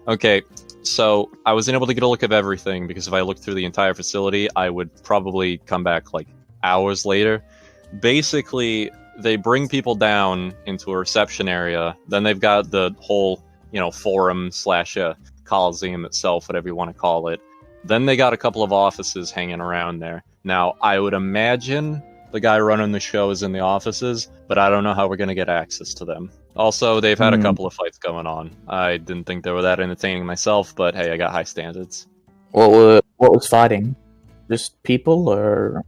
Okay, so I wasn't able to get a look at everything because if I looked through the entire facility, I would probably come back like hours later. Basically, they bring people down into a reception area, then they've got the whole, forum / Coliseum itself, whatever you want to call it. Then they got a couple of offices hanging around there. Now, I would imagine the guy running the show is in the offices, but I don't know how we're going to get access to them. Also, they've had a couple of fights going on. I didn't think they were that entertaining myself, but hey, I got high standards. What was fighting? Just people, or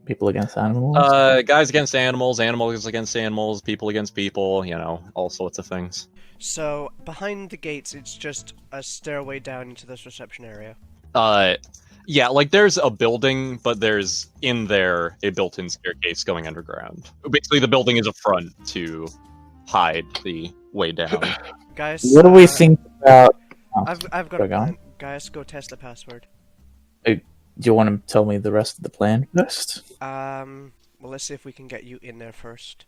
People against animals. Guys against animals, animals against animals, people against people, all sorts of things. So, behind the gates, it's just a stairway down into this reception area. Yeah, like there's a building, but there's in there a built-in staircase going underground. Basically, the building is a front to hide the way down. Guys, What do we think about? I've got a Go on. plan. Guys, go test the password. Do you want to tell me the rest of the plan first? Well, let's see if we can get you in there first.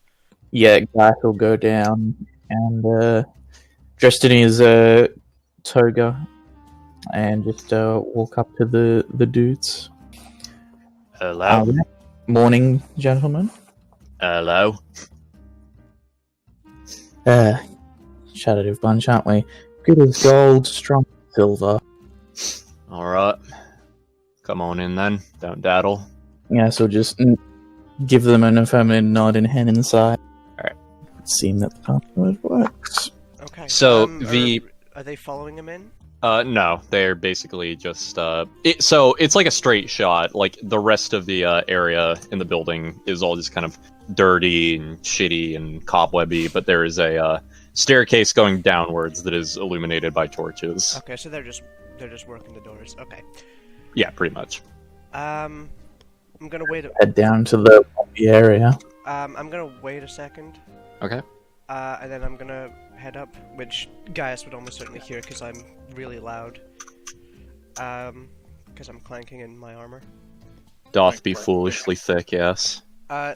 Yeah, Guy will go down and dressed in his toga and just walk up to the dudes. Hello? Morning, gentlemen. Hello? Shadow bunch, aren't we? Good as gold, strong as silver. Alright. Come on in then. Don't daddle. Yeah, so just give them an affirmative nod and head inside. Alright. It seems that the password works. Okay. So, Are they following him in? No, they're basically just, so it's like a straight shot, like the rest of the, area in the building is all just kind of dirty and shitty and cobwebby, but there is a, staircase going downwards that is illuminated by torches. Okay, so they're just working the doors. Okay. Yeah, pretty much. I'm gonna wait. Head down to the lobby area. I'm gonna wait a second. Okay. And then I'm gonna head up, which Gaius would almost certainly hear because I'm really loud. Because I'm clanking in my armor. Doth be foolishly thick, yes.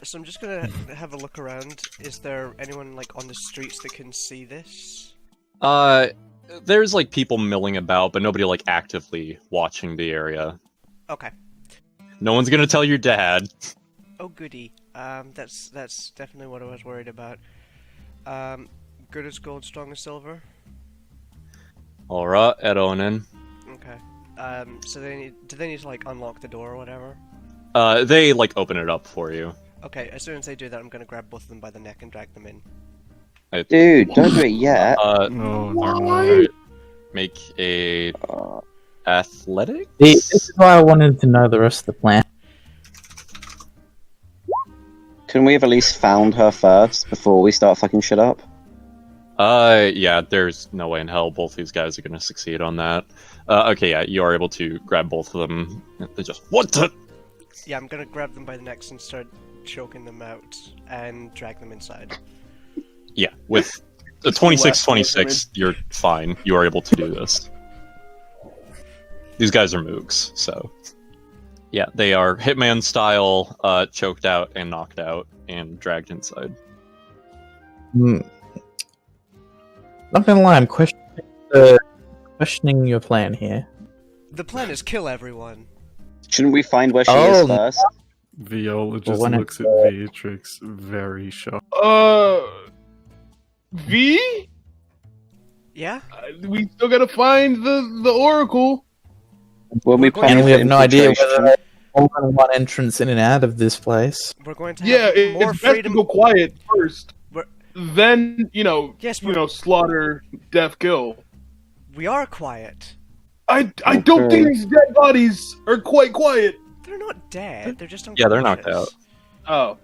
So I'm just gonna have a look around. Is there anyone like on the streets that can see this? There's like people milling about, but nobody like actively watching the area. Okay. No one's gonna tell your dad. Oh goody. That's definitely what I was worried about. Good as gold, strong as silver. Alright, head on in. Okay. So do they need to like unlock the door or whatever? They like open it up for you. Okay, as soon as they do that, I'm gonna grab both of them by the neck and drag them in. Dude, don't do it yet. Alright. Make a athletics? This is why I wanted to know the rest of the plan. Couldn't we have at least found her first before we start fucking shit up? Yeah, there's no way in hell both these guys are gonna succeed on that. Okay, yeah, you are able to grab both of them. They just, what the? Yeah, I'm gonna grab them by the necks and start choking them out and drag them inside. Yeah, with the 26-26, you're fine. You are able to do this. These guys are moogs, so... Yeah, they are Hitman style, choked out and knocked out and dragged inside. Not gonna lie, I'm questioning your plan here. The plan is kill everyone. Shouldn't we find where she is first? Viola just when looks at Beatrix very shocked. V? Yeah? We still gotta find the Oracle. When we plan And we for have no idea infiltration- whether there's only one entrance in and out of this place. We're going to Yeah, have more it's best to freedom. go quiet first. We're- Then, Yes, slaughter, death, kill. we are quiet. I don't think these dead bodies are quite quiet. They're not dead. They're just unconscious. Yeah, they're knocked out. Oh.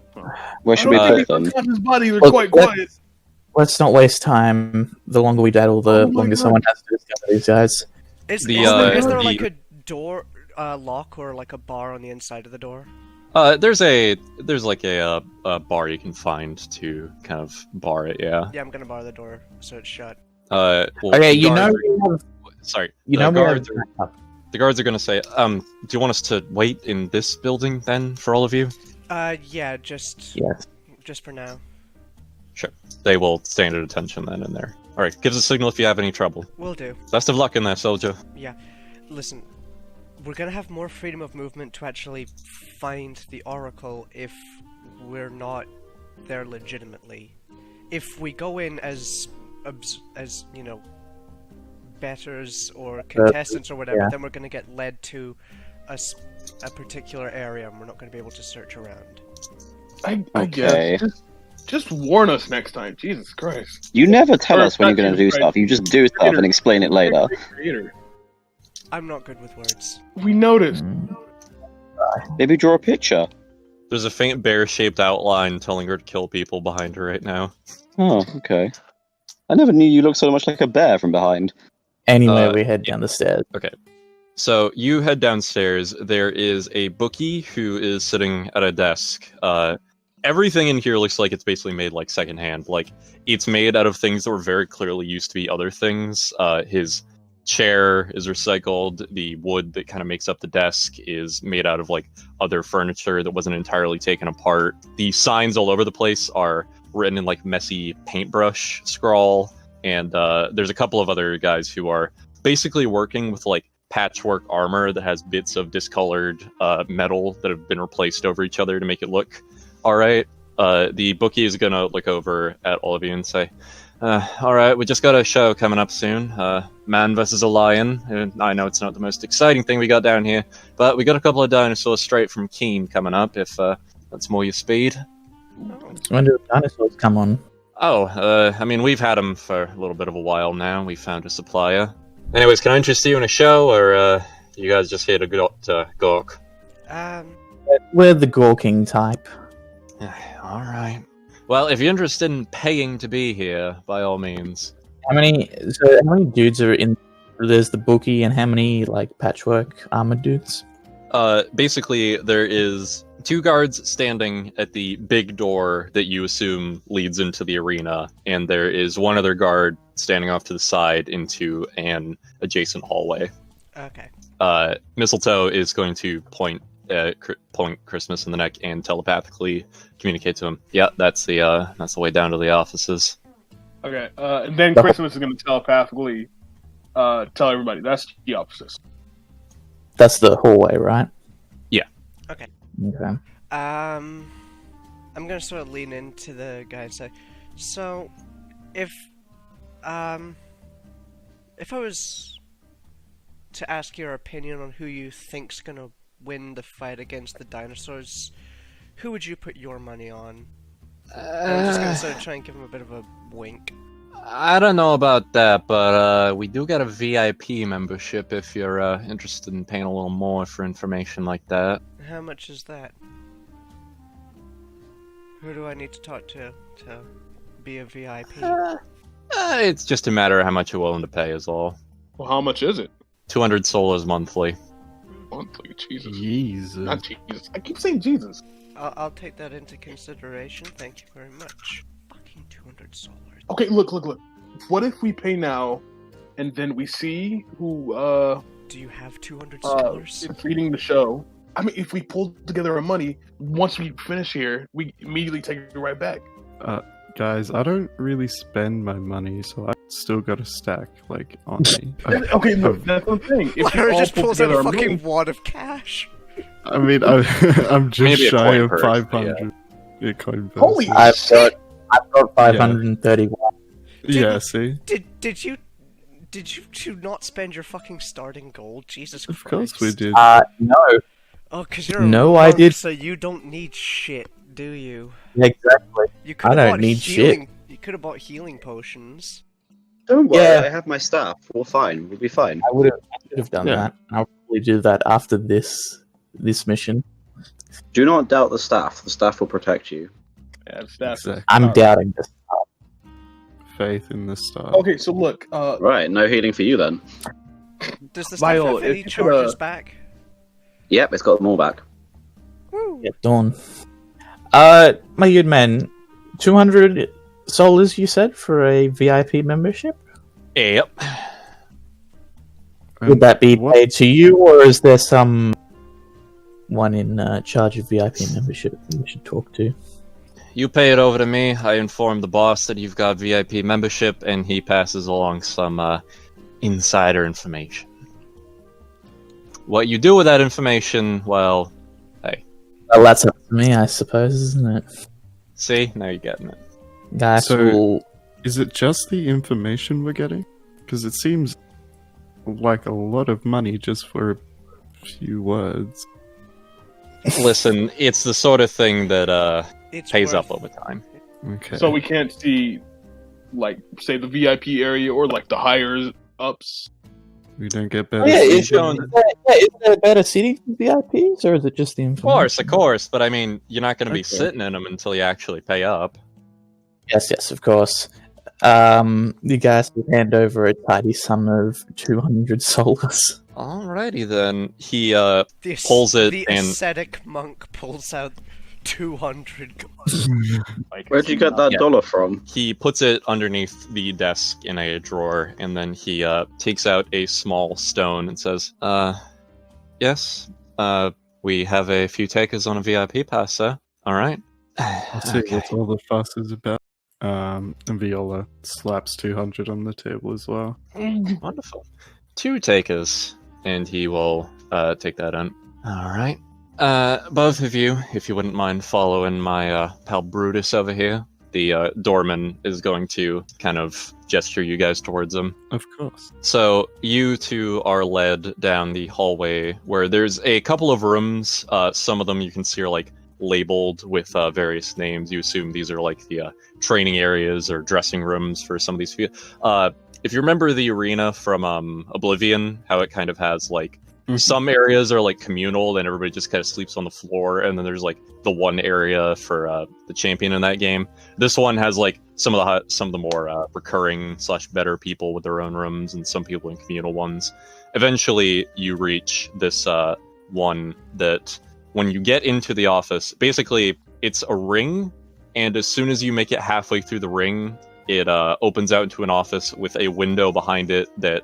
Where should we I don't put think them? these unconscious bodies are Look, quite quiet. Let's not waste time. The longer we daddle, the Oh my longer God. someone has to discover these guys. Is The, there the- like a door lock or like a bar on the inside of the door? There's like a bar you can find to kind of bar it, yeah. Yeah, I'm gonna bar the door so it's shut. Well, Okay, the you know guards we have, are- sorry, you the know we have guards are, the guards are gonna say, do you want us to wait in this building then for all of you? Yeah, just Yes. just for now. Sure. They will stand at attention then in there. Alright, give us a signal if you have any trouble. Will do. Best of luck in there, soldier. Yeah. Listen, we're gonna have more freedom of movement to actually find the Oracle if we're not there legitimately. If we go in as betters or contestants or whatever, yeah. then we're gonna get led to a particular area and we're not gonna be able to search around. I Okay. guess. Just warn us next time. Jesus Christ. You never tell Or us when you're going to do right. stuff. You just do stuff and explain it later. Creator. I'm not good with words. We noticed. Maybe draw a picture. There's a faint bear-shaped outline telling her to kill people behind her right now. Oh, okay. I never knew you looked so much like a bear from behind. Anyway, Uh, we head down the stairs. So you head downstairs. There is a bookie who is sitting at a desk. Everything in here looks like it's basically made like secondhand. Like it's made out of things that were very clearly used to be other things. His chair is recycled. The wood that kind of makes up the desk is made out of like other furniture that wasn't entirely taken apart. The signs all over the place are written in like messy paintbrush scrawl. And there's a couple of other guys who are basically working with like patchwork armor that has bits of discolored metal that have been replaced over each other to make it look all right. The bookie is gonna look over at all of you and say, all right, we just got a show coming up soon. Man versus a lion. And I know it's not the most exciting thing we got down here, but we got a couple of dinosaurs straight from Keene coming up, if that's more your speed. When do the dinosaurs come on? Oh, I mean, we've had them for a little bit of a while now. We found a supplier. Anyways, can I interest you in a show, or you guys just here to gawk? We're the gawking type. All right. Well, if you're interested in paying to be here, by all means. How many dudes are in? There's the bookie, and how many like patchwork armored dudes? Basically, there is 2 guards standing at the big door that you assume leads into the arena, and there is 1 other guard standing off to the side into an adjacent hallway. Okay. Mistletoe is going to point Christmas in the neck and telepathically communicate to him. Yeah, that's the way down to the offices. Okay, and then Christmas is going to telepathically tell everybody that's the opposite. That's the hallway, right? Yeah. Okay. Okay. I'm gonna sort of lean into the guy and say, so, if I was to ask your opinion on who you think's gonna win the fight against the dinosaurs, who would you put your money on? And I'm just gonna sort of try and give him a bit of a wink. I don't know about that, but we do get a VIP membership if you're interested in paying a little more for information like that. How much is that? Who do I need to talk to be a VIP? It's just a matter of how much you're willing to pay is all. Well, how much is it? 200 solas monthly. Monthly, Jesus. Jesus. Not Jesus. I keep saying Jesus. I'll take that into consideration. Thank you very much. Fucking 200 solar. Okay, look. What if we pay now, and then we see who Do you have 200 dollars? is leading the show? I mean, if we pull together our money, once we finish here, we immediately take it right back. Guys, I don't really spend my money, so I still got a stack, like, on me. Okay, look, that's what I'm saying. If we Larry all just pull pulls out together a our fucking money, wad of cash. I mean, I'm just Maybe a shy coin of purse, 500. Yeah, coin purse. holy I've shit! got 531. Yeah, see? Did you not spend your fucking starting gold? Jesus Christ. Of course we did. No, Oh, cause you're No, a I monk, did- so you don't need shit, do you? exactly. You I could don't need shit. You could have bought healing potions. Don't worry, Yeah. I have my staff. We're fine. We'll be fine. I should have done Yeah. that. I'll probably do that after this mission. Do not doubt the staff. The staff will protect you. Yeah, that's Exactly. I'm doubting this. Faith in the star. Okay, so look, Right, no healing for you then. Does the staff Viola, have if any you could, charges back? Yep, it's got them all back. Woo! Yeah, Dawn. My good man, 200 solas you said for a VIP membership? Yep. Would that be what- paid to you, or is there some one in charge of VIP membership that we should talk to? You pay it over to me. I inform the boss that you've got VIP membership, and he passes along some insider information. What you do with that information, well, hey. Well, that's up to me, I suppose, isn't it? See? Now you're getting it. The actual... Is it just the information we're getting? Because it seems like a lot of money just for a few words. Listen, it's the sort of thing that It's pays worth- up over time. Okay. so we can't see, like, say the VIP area or like the higher ups. We don't get better. Oh, yeah, is, shown- is there better seating for VIPs, or is it just the information? Of course, but I mean, you're not going to be Okay. sitting in them until you actually pay up. Yes, of course. You guys will hand over a tidy sum of 200 solas. Alrighty then. He The, pulls it the and ascetic monk pulls out 200 gold. Where'd you get that Yeah. dollar from? he puts it underneath the desk in a drawer, and then he takes out a small stone and says, yes, we have a few takers on a VIP pass, sir. Alright. I'll see what all the fuss is about. And Viola slaps 200 on the table as well. Wonderful. 2 takers, and he will take that in. Alright. Both of you, if you wouldn't mind following my pal Brutus over here. The doorman is going to kind of gesture you guys towards him. Of course. So you two are led down the hallway where there's a couple of rooms. Some of them you can see are like labeled with various names. You assume these are like the training areas or dressing rooms for some of these. If you remember the arena from Oblivion, how it kind of has like some areas are like communal and everybody just kind of sleeps on the floor, and then there's like the one area for the champion in that game. This one has like some of the more recurring / better people with their own rooms, and some people in communal ones. Eventually, you reach this one that when you get into the office, basically it's a ring, and as soon as you make it halfway through the ring, it opens out into an office with a window behind it that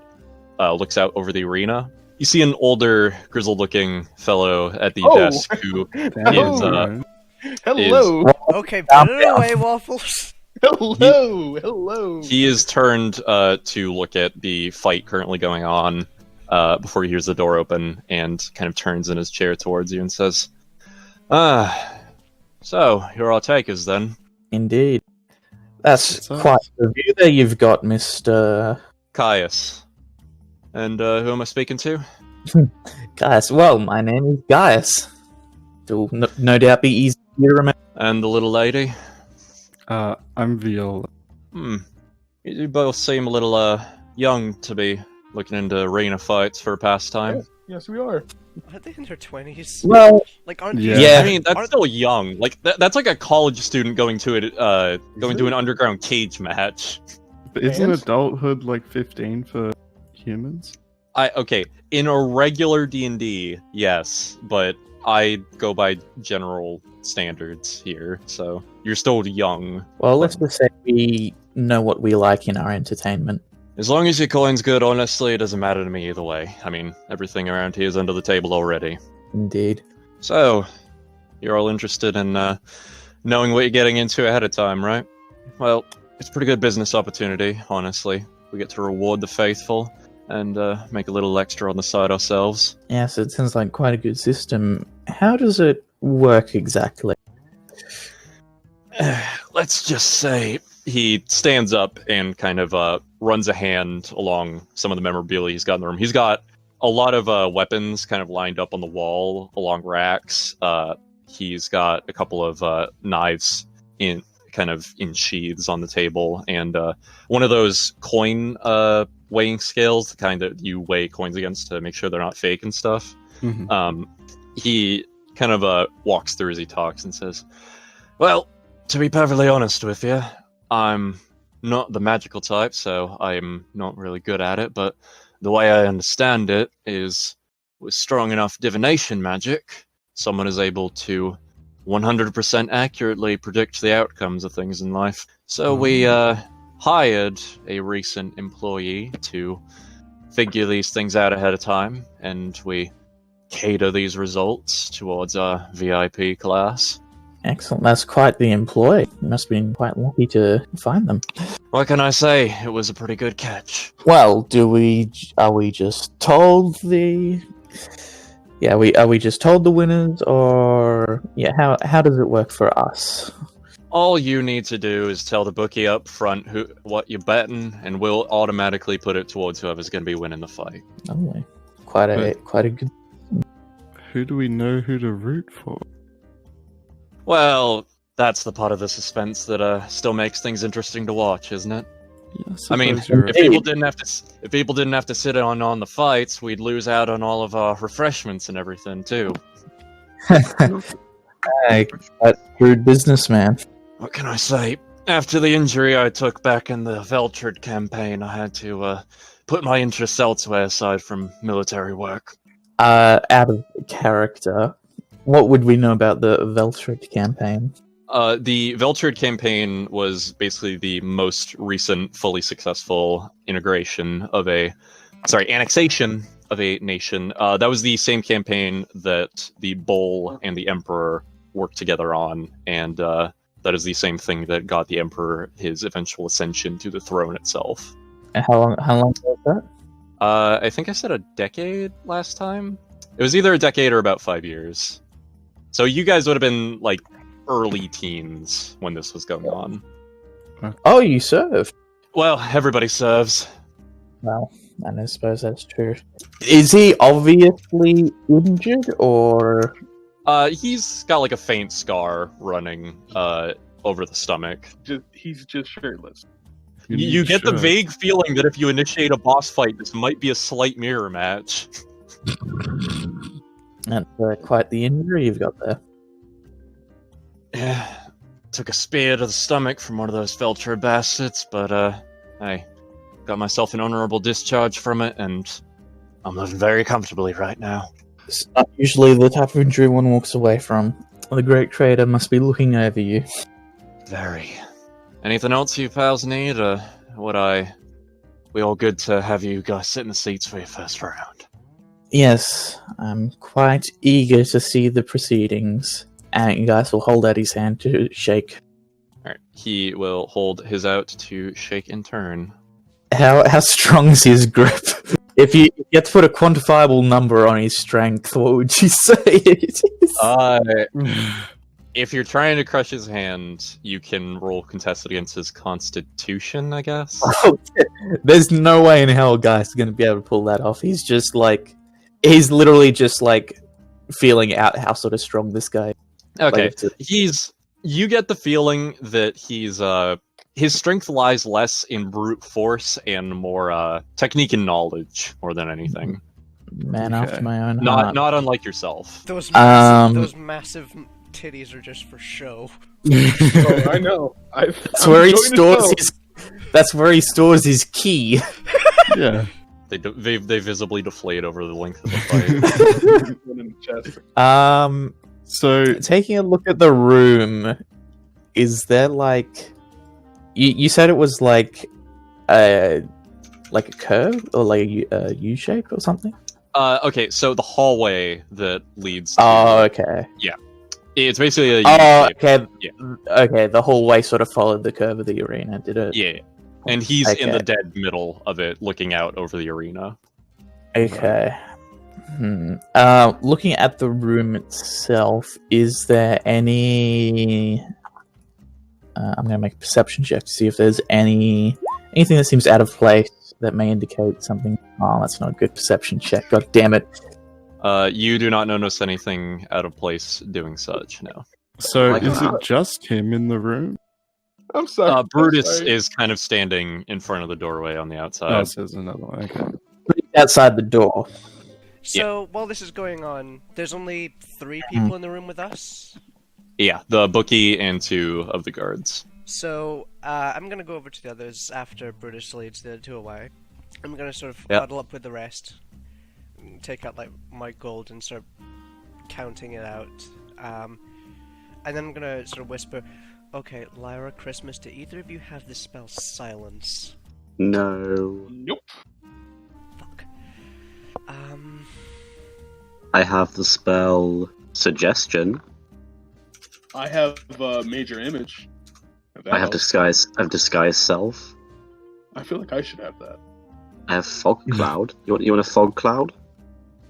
looks out over the arena. You see an older, grizzled-looking fellow at the desk who Oh. is Hello. Okay, put it away, Waffles. Hello. he is turned to look at the fight currently going on before he hears the door open, and kind of turns in his chair towards you and says, so you're all takers then. Indeed. That's It's us. quite the view there you've got, Mr. Caius. And who am I speaking to? Gaius. Well, my name is Gaius. It will no doubt be easy to remember. And the little lady? I'm Viola. You both seem a little young to be looking into arena fights for a pastime. Yes, we are. Are they in their 20s? Well, Like, aren't Yeah. these- Yeah. I mean, that's aren't- still young. Like that's like a college student going to an underground cage match. But isn't Fans? adulthood like 15 for humans? Okay, in a regular D&D, yes, but I go by general standards here, so you're still young. well, let's just say we know what we like in our entertainment. As long as your coin's good, honestly, it doesn't matter to me either way. I mean, everything around here is under the table already. Indeed. So, you're all interested in knowing what you're getting into ahead of time, right? Well, it's a pretty good business opportunity, honestly. We get to reward the faithful and make a little extra on the side ourselves. Yes, it sounds like quite a good system. How does it work exactly? Let's just say he stands up and kind of runs a hand along some of the memorabilia he's got in the room. He's got a lot of weapons kind of lined up on the wall along racks. He's got a couple of knives in sheaths on the table, and one of those coin weighing scales, the kind that you weigh coins against to make sure they're not fake and stuff. Mhm. He kind of walks through as he talks and says, well, to be perfectly honest with you, I'm not the magical type, so I'm not really good at it, but the way I understand it is with strong enough divination magic, someone is able to 100% accurately predict the outcomes of things in life. So we hired a recent employee to figure these things out ahead of time, and we cater these results towards our VIP class. Excellent. That's quite the employ. You must have been quite lucky to find them. What can I say? It was a pretty good catch. Well, are we just told the? Yeah, are we just told the winners, or how does it work for us? All you need to do is tell the bookie up front what you're betting, and we'll automatically put it towards whoever's going to be winning the fight. Lovely. Quite a good. Who do we know who to root for? Well, that's the part of the suspense that still makes things interesting to watch, isn't it? Yeah, I mean, suppose you're if people didn't have to sit on the fights, we'd lose out on all of our refreshments and everything too. Hey, that shrewd businessman. What can I say? After the injury I took back in the Veltrid campaign, I had to put my interests elsewhere aside from military work. Out of character, what would we know about the Veltrid campaign? The Veltrid campaign was basically the most recent fully successful annexation of a nation. That was the same campaign that the Bull and the Emperor worked together on, and that is the same thing that got the Emperor his eventual ascension to the throne itself. And how long was that? I think I said a decade last time. It was either a decade or about 5 years. So you guys would have been like early teens when this was going on. Oh, you served. Well, everybody serves. Well, and I suppose that's true. Is he obviously injured, or? He's got like a faint scar running over the stomach. He's just shirtless. You get the vague feeling that if you initiate a boss fight, this might be a slight mirror match. That's quite the injury you've got there. Yeah, took a spear to the stomach from one of those Felcher bastards, but I got myself an honorable discharge from it, and I'm living very comfortably right now. It's not usually the type of injury one walks away from. The great trader must be looking over you. Very. Anything else you pals need, or we all good to have you guys sit in the seats for your first round? Yes, I'm quite eager to see the proceedings. And you guys will hold out his hand to shake. Alright, he will hold his out to shake in turn. How strong is his grip? If you had to put a quantifiable number on his strength, what would you say it is? If you're trying to crush his hand, you can roll contested against his constitution, I guess. There's no way in hell guy's going to be able to pull that off. He's literally just like feeling out how sort of strong this guy is. Okay, you get the feeling that his strength lies less in brute force and more technique and knowledge more than anything. Man after my own heart. Not unlike yourself. Those massive titties are just for show. Oh, I know. That's where he stores his key. Yeah. They visibly deflate over the length of the fight. So taking a look at the room, is there like you said it was like a curve or like a U shape or something? Okay, so the hallway that leads to okay. Yeah. It's basically a U shape. Okay. Yeah. Okay, the hallway sort of followed the curve of the arena, did it? Yeah. And he's in the dead middle of it, looking out over the arena. Okay. Looking at the room itself, is there any... I'm going to make a perception check to see if there's anything that seems out of place that may indicate something. Oh, that's not a good perception check. God damn it. You do not notice anything out of place doing such, no. So is it just him in the room? I'm sorry. Brutus is kind of standing in front of the doorway on the outside. Oh, so there's another one. Okay. Outside the door. So, while this is going on, there's only 3 people in the room with us? Yeah, the bookie and 2 of the guards. So, I'm gonna go over to the others after Brutus leads the 2 away. I'm gonna sort of huddle up with the rest, take out like my gold and start counting it out. And then I'm gonna sort of whisper, okay, Lyra, Christmas, do either of you have the spell Silence? No. Nope. Fuck. I have the spell Suggestion. I have Major Image. I have Disguise Self. I feel like I should have that. I have Fog Cloud. You want a Fog Cloud?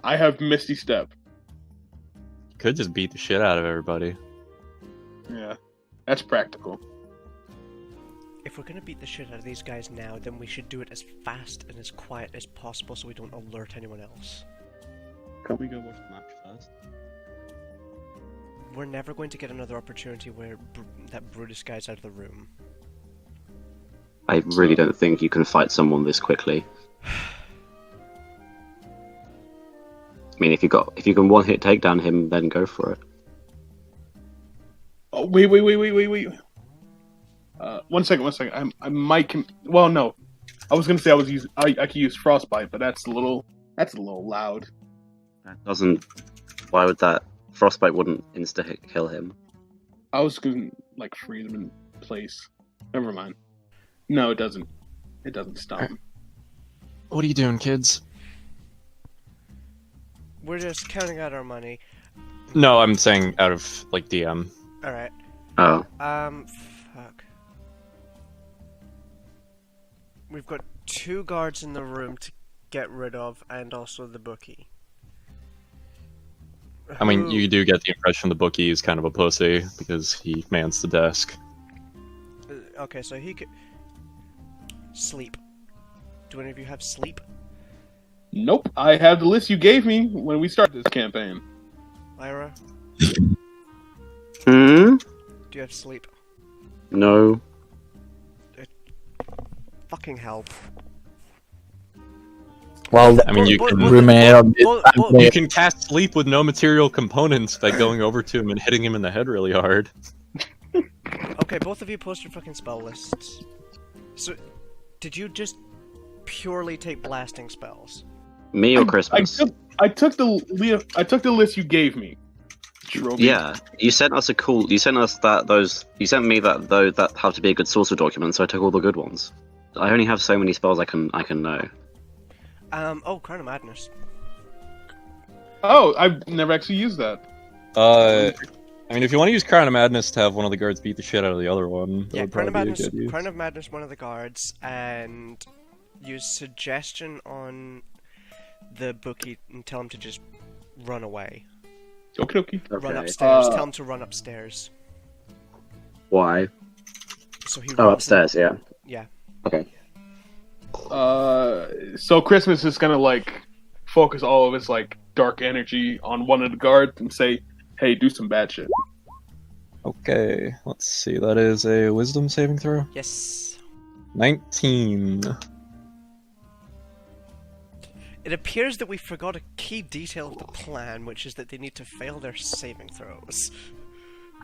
I have Misty Step. You could just beat the shit out of everybody. Yeah, that's practical. If we're gonna beat the shit out of these guys now, then we should do it as fast and as quiet as possible so we don't alert anyone else. Can't we go watch the match first? We're never going to get another opportunity where that Brutus guy's out of the room. I really don't think you can fight someone this quickly. I mean, if you can one hit takedown him, then go for it. Oh, wait. 1 second. I might. Well, no. I was gonna say I could use frostbite, but that's a little loud. That doesn't. Why would that? Frostbite wouldn't insta-hit kill him. I was gonna like freeze him in place. Never mind. No, it doesn't. It doesn't stop him. What are you doing, kids? We're just counting out our money. No, I'm saying out of like DM. Alright. Oh. Fuck. We've got 2 guards in the room to get rid of, and also the bookie. I mean, you do get the impression the bookie is kind of a pussy because he mans the desk. Okay, so he could... Sleep. Do any of you have sleep? Nope. I have the list you gave me when we started this campaign. Lyra, Hmm? do you have sleep? No. Fucking hell. Well, I mean, you can ruminate on this. you can cast sleep with no material components by going over to him and hitting him in the head really hard. Okay, both of you post your fucking spell lists. So, did you just purely take blasting spells? Me or Christmas? I took the list you gave me. Trophy. Yeah, you sent us You sent us You sent me that have to be a good sorcerer document, so I took all the good ones. I only have so many spells I can know. Oh, Crown of Madness. Oh, I've never actually used that. I mean, if you want to use Crown of Madness to have one of the guards beat the shit out of the other one, that Yeah, would Crown of probably be a Madness. good use. Crown of Madness, one of the guards, and use suggestion on the bookie and tell him to just run away. Okay. Run upstairs. Tell him to run upstairs. Why? So he. Oh, runs upstairs. Yeah. Yeah. Okay. So Christmas is gonna like focus all of his like dark energy on one of the guards and say, "Hey, do some bad shit." Okay, let's see. That is a Wisdom saving throw. Yes. 19. It appears that we forgot a key detail of the plan, which is that they need to fail their saving throws.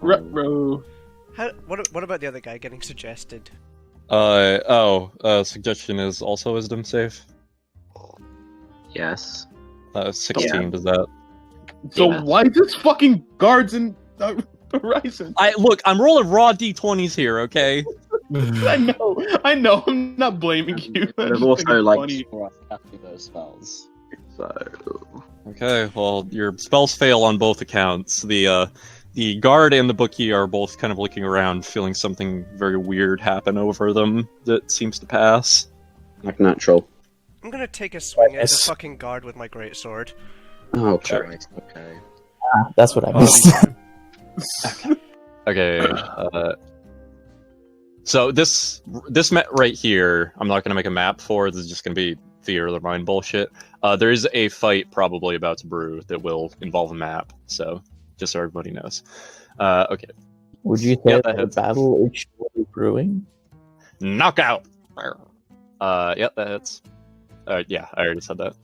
Retro. What about the other guy getting suggested? Suggestion is also Wisdom save. Yes. 16 Yeah. does that. So Yeah. why this fucking guards in Horizon? I'm rolling raw d20s here, okay? I know. I'm not blaming you. There's also like casting those spells. So Okay, well, your spells fail on both accounts. The guard and the bookie are both kind of looking around, feeling something very weird happen over them that seems to pass. like natural. I'm gonna take a swing at the Yes. fucking guard with my greatsword. Oh, Sure. Christ. Okay. That's what I missed. Okay, so this right here, I'm not gonna make a map for. This is just gonna be theater of the mind bullshit. There is a fight probably about to brew that will involve a map, so just so everybody knows. Okay. Would you say Yeah, that the hits. battle is surely brewing? Knockout! Yep, that hits. Yeah, I already said that.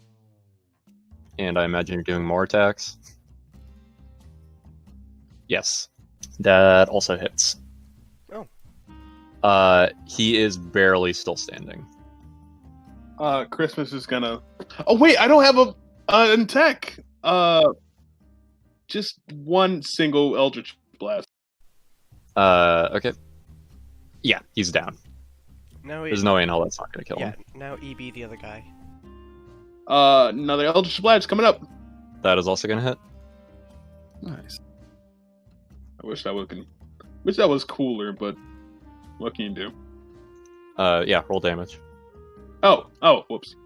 And I imagine you're doing more attacks. Yes. That also hits. Oh. He is barely still standing. Christmas is gonna. Oh wait, I don't have an attack. Just one single Eldritch Blast. Okay. Yeah, he's down. Now There's no way in hell that's not gonna kill Yeah, him. now EB the other guy. Another Eldritch Blast coming up. That is also gonna hit. Nice. I wish that was cooler, but what can you do? Yeah, roll damage. Oh, whoops.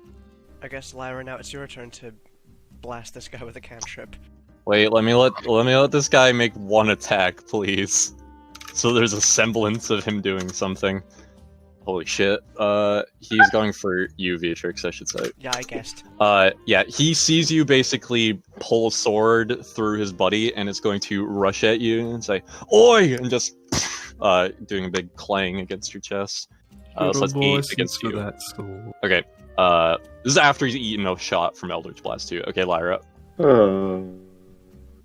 I guess Lyra, now it's your turn to blast this guy with a cantrip. Wait, let me let this guy make one attack, please. So there's a semblance of him doing something. Holy shit. He's going for you, Beatrix, I should say. Yeah, I guessed. Yeah, he sees you basically pull a sword through his buddy and is going to rush at you and say, "Oi!" and just doing a big clang against your chest. So that's 8 against you. That soul. Okay. This is after he's eaten a shot from Eldritch Blast too. Okay, Lyra. Oh.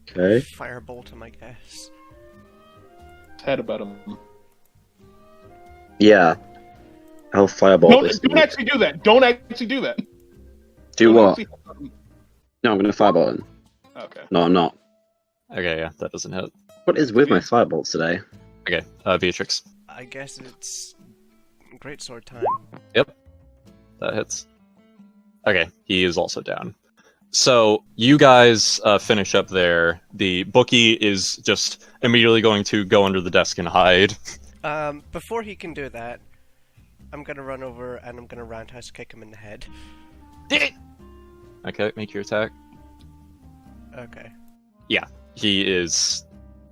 Okay. Firebolt him, I guess. Head about him. Yeah. I'll fireball this. Don't actually do that. Don't actually do that. Do Don't what? actually- No, I'm gonna fireball him. Okay. No, I'm not. Okay, yeah, that doesn't hit. What is with my fireballs today? Okay, Beatrix. I guess it's greatsword time. That hits. Okay, he is also down. So you guys finish up there. The bookie is just immediately going to go under the desk and hide. Before he can do that, I'm gonna run over and I'm gonna roundhouse kick him in the head. Okay, make your attack. Okay. He is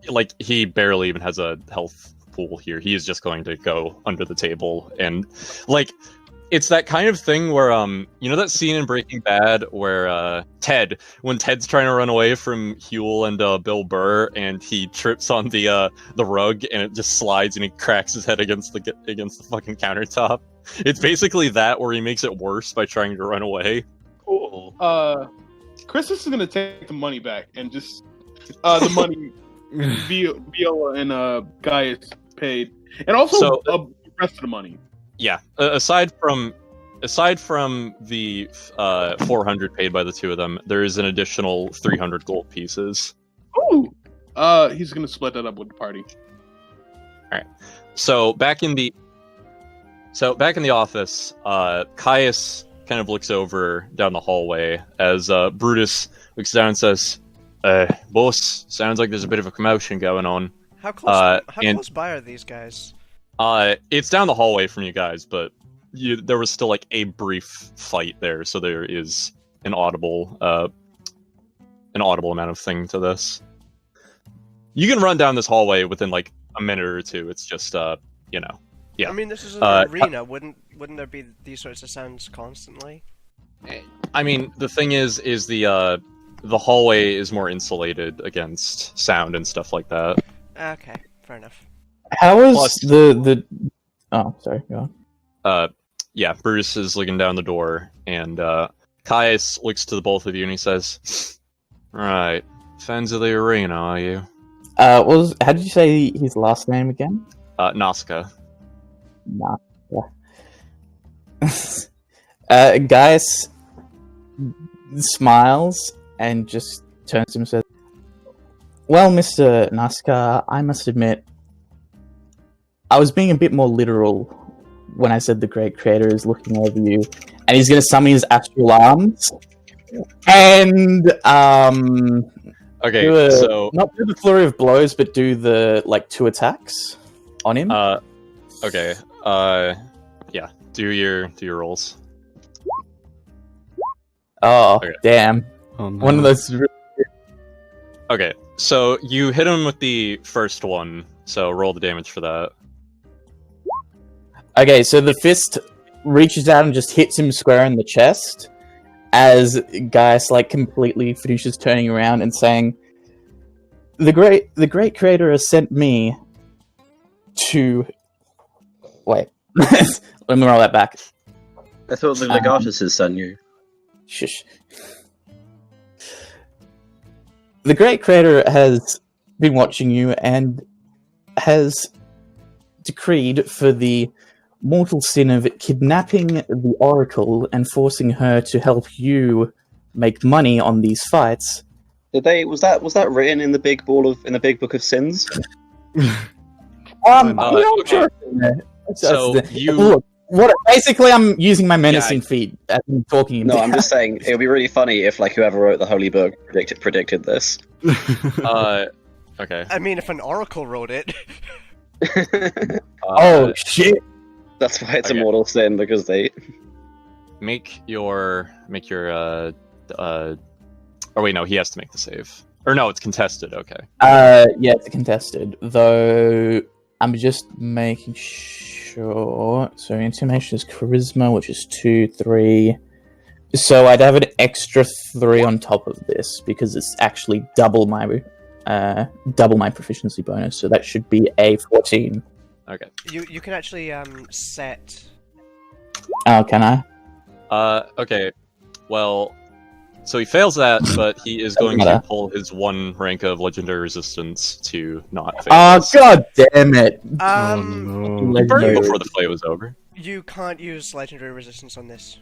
like he barely even has a health pool here. He is just going to go under the table and like it's that kind of thing where you know that scene in Breaking Bad where when Ted's trying to run away from Huel and Bill Burr and he trips on the rug and it just slides and he cracks his head against the fucking countertop. It's basically that where he makes it worse by trying to run away. Cool. Chris is gonna take the money back and just the money Viola and Gaius paid, and also the rest of the money. Yeah, aside from the 400 paid by the two of them, there is an additional 300 gold pieces. Ooh. He's gonna split that up with the party. All right. So back in the office, Caius kind of looks over down the hallway as Brutus looks down and says, "Boss, sounds like there's a bit of a commotion going on." How close by are these guys? It's down the hallway from you guys, but there was still like a brief fight there, so there is an audible amount of thing to this. You can run down this hallway within like a minute or two. It's just yeah. I mean, this is an arena. Wouldn't there be these sorts of sounds constantly? I mean, the thing is the hallway is more insulated against sound and stuff like that. Okay, fair enough. How is Plus- the? Oh, sorry. Go on. Yeah, Brutus is looking down the door, and Caius looks to the both of you and he says, "Right, fans of the arena, are you?" How did you say his last name again? Nazca. Nah. Yeah. Gaius smiles and just turns to him and says, "Well, Mr. Nazca, I must admit, I was being a bit more literal when I said the great creator is looking over you, and he's going to summon his astral arms, and Okay, so not do the flurry of blows, but do the 2 attacks on him." okay, yeah, do your rolls. Oh, Okay. damn! Oh, no. One of those. Okay, so you hit him with the first one, so roll the damage for that. Okay, so the fist reaches out and just hits him square in the chest, as Gaius completely finishes turning around and saying, "The great creator has sent me to." Wait, let me roll that back. I thought the Legatus had sent you. Shush. The great creator has been watching you and has decreed for the mortal sin of kidnapping the Oracle and forcing her to help you make money on these fights. Was that written in the big book of sins? I'm not sure. So you- Look, basically I'm using my menacing feat as I'm talking. No, I'm just saying it would be really funny if whoever wrote the Holy Book predicted this. Okay. I mean, if an oracle wrote it. Oh shit! That's why it's Okay. a mortal sin, because they. Make your oh wait, no, he has to make the save. Or no, it's contested. Okay. Yeah, it's contested. Though I'm just making sure. So intimidation is charisma, which is 2, 3. So I'd have an extra 3 on top of this because it's actually double my proficiency bonus. So that should be a 14. Okay. You can actually set. Oh, can I? Okay. Well, so he fails that, but he is going to matter. pull his 1 rank of legendary resistance to not fail. Oh, this. god damn it! Oh no. He burned Legendary. before the fight was over. You can't use legendary resistance on this.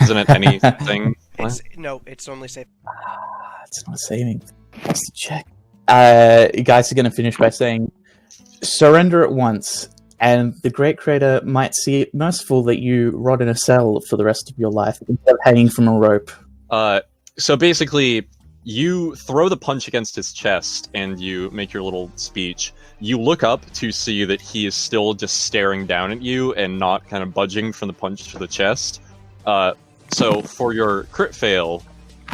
Isn't it anything? It's no, it's only safe. It's not saving. What's the check? You guys are going to finish by saying, surrender at once, and the Great Creator might see it merciful that you rot in a cell for the rest of your life instead of hanging from a rope. So basically, you throw the punch against his chest, and you make your little speech. You look up to see that he is still just staring down at you and not kind of budging from the punch to the chest. So for your crit fail,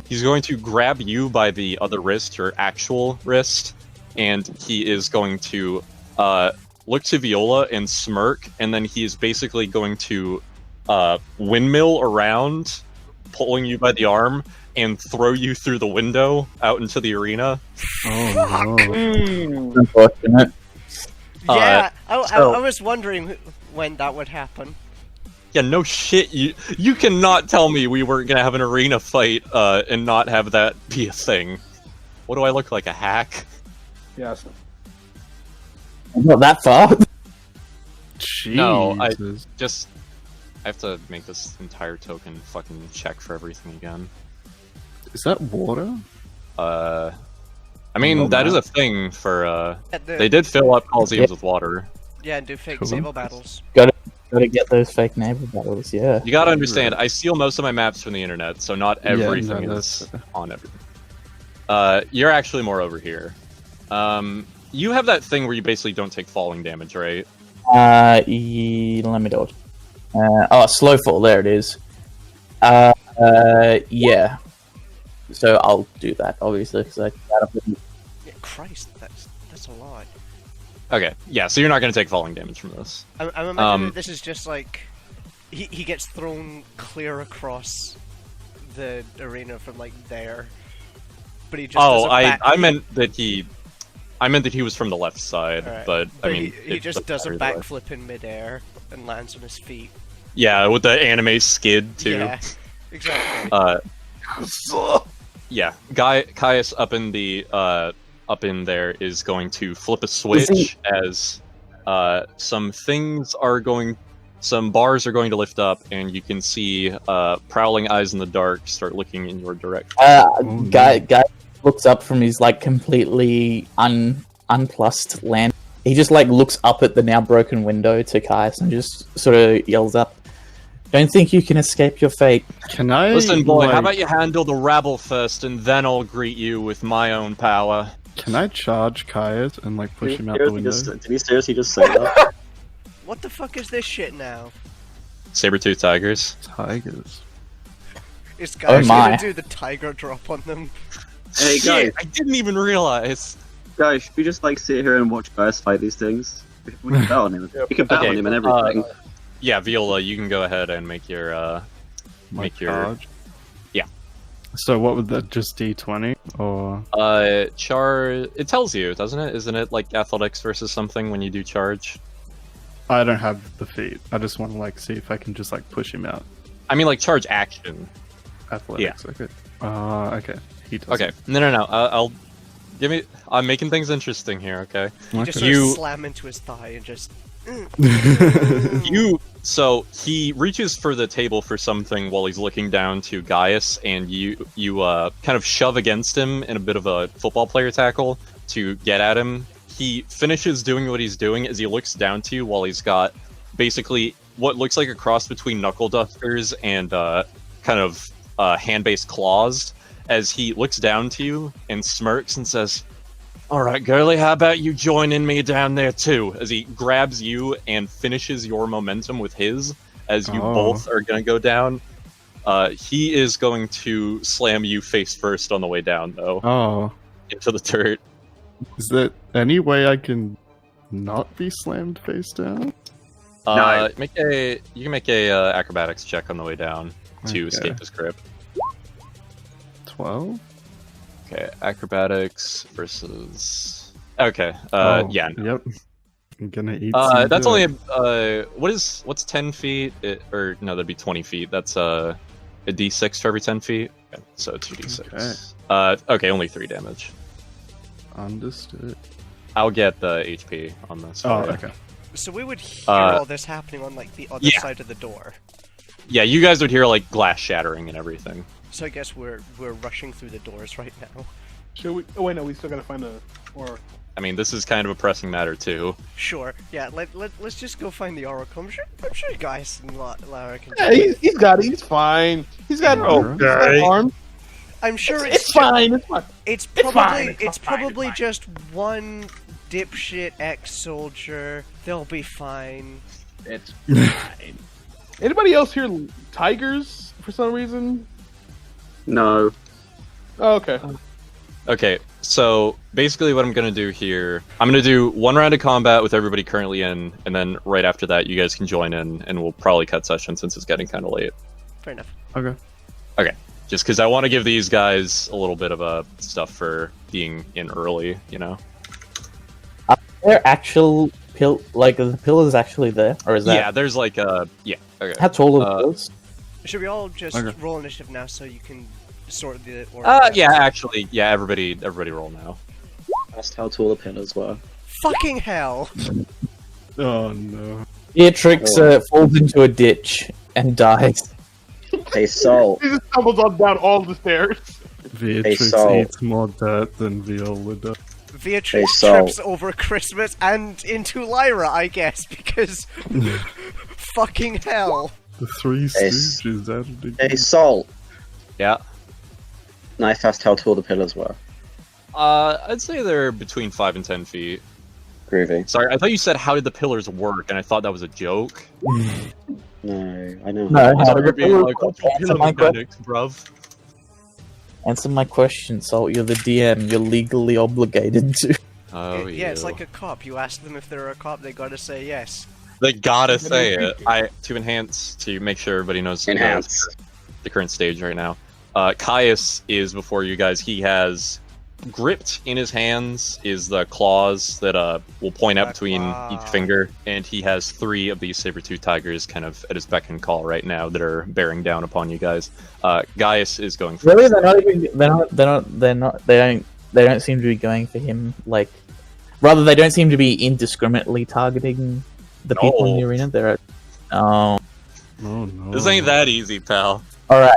he's going to grab you by the other wrist, your actual wrist, and he is going to look to Viola and smirk, and then he is basically going to windmill around, pulling you by the arm, and throw you through the window out into the arena. Oh no. Unfortunate. Yeah, so- I was wondering when that would happen. Yeah, no shit. You cannot tell me we weren't gonna have an arena fight and not have that be a thing. What do I look like, a hack? Yes. Not that far. No, Jesus. Just I have to make this entire token fucking check for everything again. Is that water? I mean No, that is Matt. a thing for Yeah, they did fill up Coliseums with water. Yeah, and do fake Cool. Sable battles. Gotta get those fake naval battles, yeah. You gotta understand, I steal most of my maps from the internet, so not Yeah, everything no, is that's- on everything. You're actually more over here. You have that thing where you basically don't take falling damage, right? Let me do it. Slow fall, there it is. Yeah. So I'll do that, obviously, because I Yeah, Christ, that's a lot. Okay, yeah, so you're not gonna take falling damage from this. I'm imagining that this is just like he gets thrown clear across the arena from like there, but he just Oh, doesn't I meant that he was from the left side, Alright. but I mean he it just does a doesn't matter either way. backflip in midair and lands on his feet. Yeah, with the anime skid too. Yeah, exactly. Yeah, Caius up in there is going to flip a switch as some bars are going to lift up, and you can see prowling eyes in the dark start looking in your direction. Guy looks up from his like completely unplussed land. He just like looks up at the now broken window to Caius and just sort of yells up, "Don't think you can escape your fate." Can I Listen, boy, how like, about you handle the rabble first, and then I'll greet you with my own power. Can I charge Caius and like push him out the Seriously, window? did he seriously just say that? What the fuck is this shit now? Saber-tooth tigers. Tigers. Is guys my. gonna do the tiger drop on them? Hey guys, Shit, I didn't even realize. guys, should we just like sit here and watch guys fight these things? We can bet on him. We can bet Okay, on him and everything. Yeah, Viola, you can go ahead and make your My Make your- charge. Yeah. So what would that just D20 or it tells you, doesn't it? Isn't it like athletics versus something when you do charge? I don't have the feat. I just want to like see if I can just like push him out. I mean like charge action. Athletics. Okay. Okay. He does. Okay. No. I'm making things interesting here, okay? You just Okay. sort of You- slam into his thigh and just. So he reaches for the table for something while he's looking down to Gaius, and you kind of shove against him in a bit of a football player tackle to get at him. He finishes doing what he's doing as he looks down to you while he's got basically what looks like a cross between knuckle dusters and kind of hand-based claws, as he looks down to you and smirks and says, "Alright, girlie, how about you joining me down there too?" As he grabs you and finishes your momentum with his, as you Oh. both are going to go down. He is going to slam you face first on the way down, though, Oh, into the dirt. is there any way I can not be slammed face down? No. You can make a acrobatics check on the way down to Okay. escape his grip. 12? Okay, acrobatics versus... Okay, Oh, yeah, no. Yep. I'm gonna eat. That's only what's 10 feet? Or no, that'd be 20 feet. That's a d6 for every 10 feet. Okay, so 2d6. Okay, only 3 damage. Understood. I'll get the HP on this. Oh, for you. okay. So we would hear all this happening on like the other side of the door. Yeah, you guys would hear like glass shattering and everything. So I guess we're rushing through the doors right now. Should we? Oh wait, no, we still gotta find or. I mean, this is kind of a pressing matter too. Sure. Yeah. Let's just go find the oracle. I'm sure you guys and Lara can. Yeah, he's got it. He's fine. He's got arms. I'm sure It's fine. It's fine. It's probably just one dipshit ex-soldier. They'll be fine. It's fine. Anybody else hear tigers for some reason? No. Oh, okay. Okay, so basically what I'm going to do here, I'm going to do 1 round of combat with everybody currently in, and then right after that you guys can join in, and we'll probably cut session since it's getting kind of late. Fair enough. Okay. Okay, just because I want to give these guys a little bit of a stuff for being in early, you know? Are there actual the pillars actually there? Or is that... Yeah, there's like yeah, okay. How tall are the pillars? Should we all just roll initiative now so you can sort the yeah, actually, yeah, everybody roll now. Asked how tall the pillars were. Fucking hell! Oh no. Beatrix falls into a ditch and dies. Hey, Sol. He just stumbles on down all the stairs. Beatrix Sol. eats more dirt than Viola does. Beatrix Sol. trips over Christmas and into Lyra, I guess, because fucking hell. The Three Stooges added again. Hey, Sol. Yeah. Knife asked how tall the pillars were. I'd say they're between 5 and 10 feet. Groovy. Sorry, I thought you said how did the pillars work, and I thought that was a joke. No, I know. No, I how thought do you were the being pillars like, work? what's the Answer pillar my question. mechanics, bruv? Answer my question, Salt. You're the DM. You're legally obligated to. Oh, Yeah, it's like a cop. You ask them if they're a cop, they gotta say yes. They gotta say it. To make sure everybody knows Enhance. the current stage right now. Caius is before you guys. He has gripped in his hands is the claws that will point out between each finger, and he has 3 of these saber-tooth tigers kind of at his beck and call right now that are bearing down upon you guys. Gaius is going first. Really, they don't seem to be going for him. Like, rather, they don't seem to be indiscriminately targeting the people in the arena. They're Oh no. This ain't that easy, pal. all right.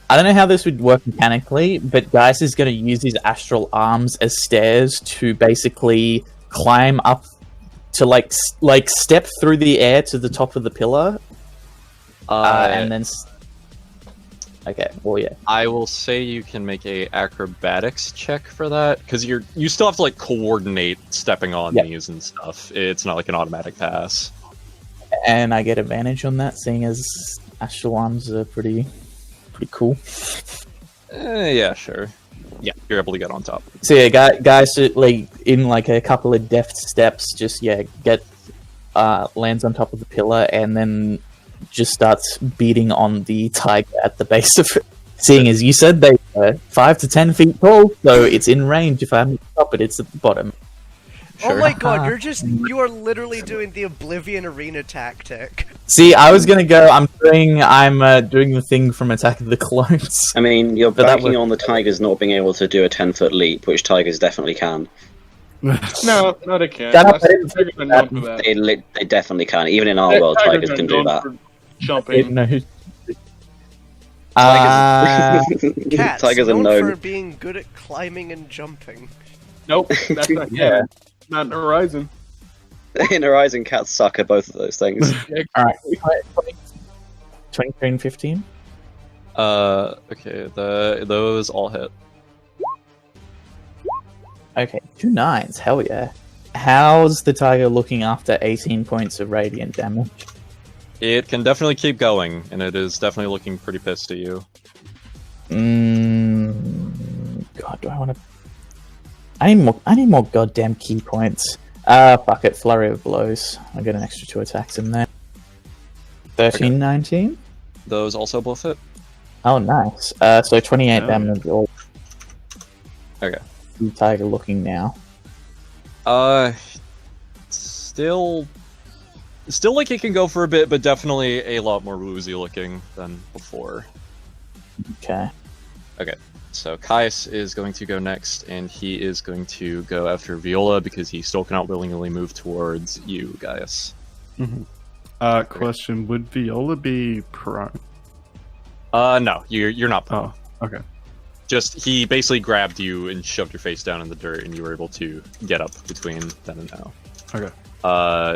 I don't know how this would work mechanically, but Gaius is going to use his astral arms as stairs to basically climb up to like step through the air to the top of the pillar, and then. Okay, well, yeah. I will say you can make a acrobatics check for that because you still have to like coordinate stepping on these and stuff. It's not like an automatic pass. And I get advantage on that, seeing as astral arms are pretty cool. Yeah, sure. Yeah, you're able to get on top. So yeah, guys, like in like a couple of deft steps, just get lands on top of the pillar and then just starts beating on the tiger at the base of it. Seeing as you said they were 5 to 10 feet tall, so it's in range. If I haven't stop it, it's at the bottom. Sure. Oh my god, you are literally doing the Oblivion Arena tactic. See, I was gonna go. I'm doing the thing from Attack of the Clones. I mean, you're banking on the tigers not being able to do a 10-foot leap, which tigers definitely can. No, they can't. They definitely can. Even in our world, tigers can do that. Jumping. Cats tigers are known known for being good at climbing and jumping. Nope, that's not not in Horizon. In Horizon, cats suck at both of those things. Alright, 23 and 15? Okay, those all hit. Okay, 2 9s, hell yeah. How's the tiger looking after 18 points of radiant damage? It can definitely keep going, and it is definitely looking pretty pissed at you. God, do I want to... I need more goddamn key points. Fuck it, Flurry of Blows. I get an extra 2 attacks in there. 13, 19? Those also both hit? Oh, nice. So 28 damage. Okay. The tiger looking now. Still like it can go for a bit, but definitely a lot more woozy looking than before. Okay. Okay, so Caius is going to go next, and he is going to go after Viola because he still cannot willingly move towards you, Gaius. Question: would Viola be prone? No, you're not. Oh, okay. Just he basically grabbed you and shoved your face down in the dirt, and you were able to get up between then and now. Okay.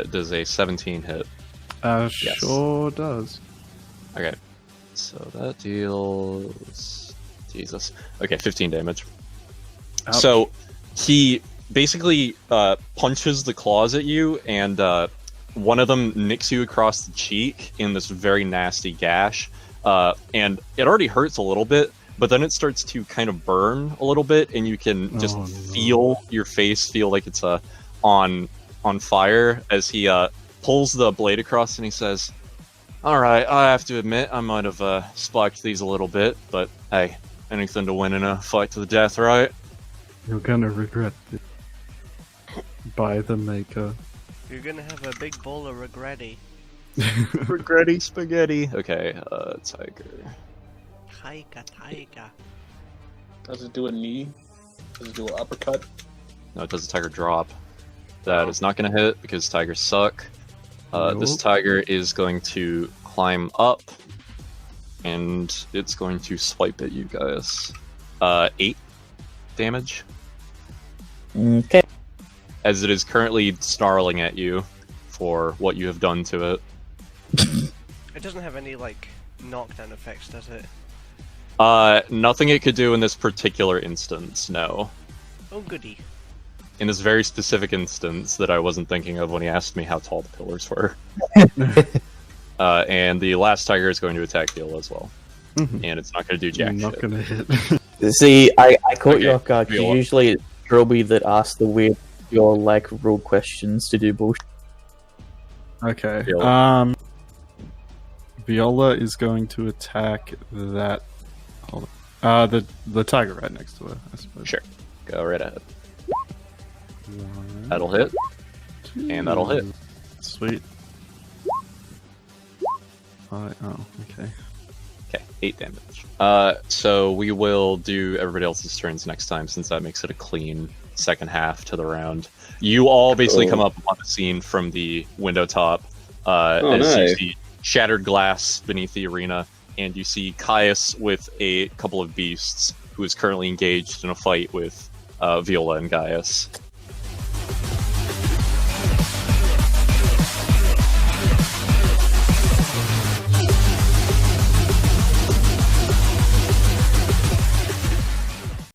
Does a 17 hit? Yes. Sure does. Okay, so that deals. Jesus. Okay, 15 damage. Ouch. So he basically punches the claws at you, and one of them nicks you across the cheek in this very nasty gash. And it already hurts a little bit, but then it starts to kind of burn a little bit, and you can just feel your face feel like it's on fire as he pulls the blade across, and he says, "All right, I have to admit I might have spiked these a little bit, but hey, anything to win in a fight to the death, right?" You're gonna regret it. By the maker. You're gonna have a big bowl of regretty. Regretty spaghetti. Okay, tiger. Taiga. Does it do a knee? Does it do an uppercut? No, it does a tiger drop. That is not going to hit because tigers suck. This tiger is going to climb up, and it's going to swipe at you guys. 8 damage, Okay. as it is currently snarling at you for what you have done to it. It doesn't have any, like, knockdown effects, does it? Nothing it could do in this particular instance, no. Oh, goody. In this very specific instance that I wasn't thinking of when he asked me how tall the pillars were. And the last tiger is going to attack Viola as well. And it's not going to do jack Not shit. gonna hit. See, I caught Okay, you off guard, 'cause Viola. usually it's Trilby that asks the weird, your like rule questions to do bullshit. Okay. Viola. Viola is going to attack that. Hold on. The tiger right next to her, I suppose. Sure. Go right ahead. One, That'll hit. two. And that'll hit. Sweet. Oh, okay. Okay, 8 damage. So we will do everybody else's turns next time, since that makes it a clean second half to the round. You all basically come up on the scene from the window top, as no. you see shattered glass beneath the arena, and you see Caius with a couple of beasts, who is currently engaged in a fight with Viola and Gaius.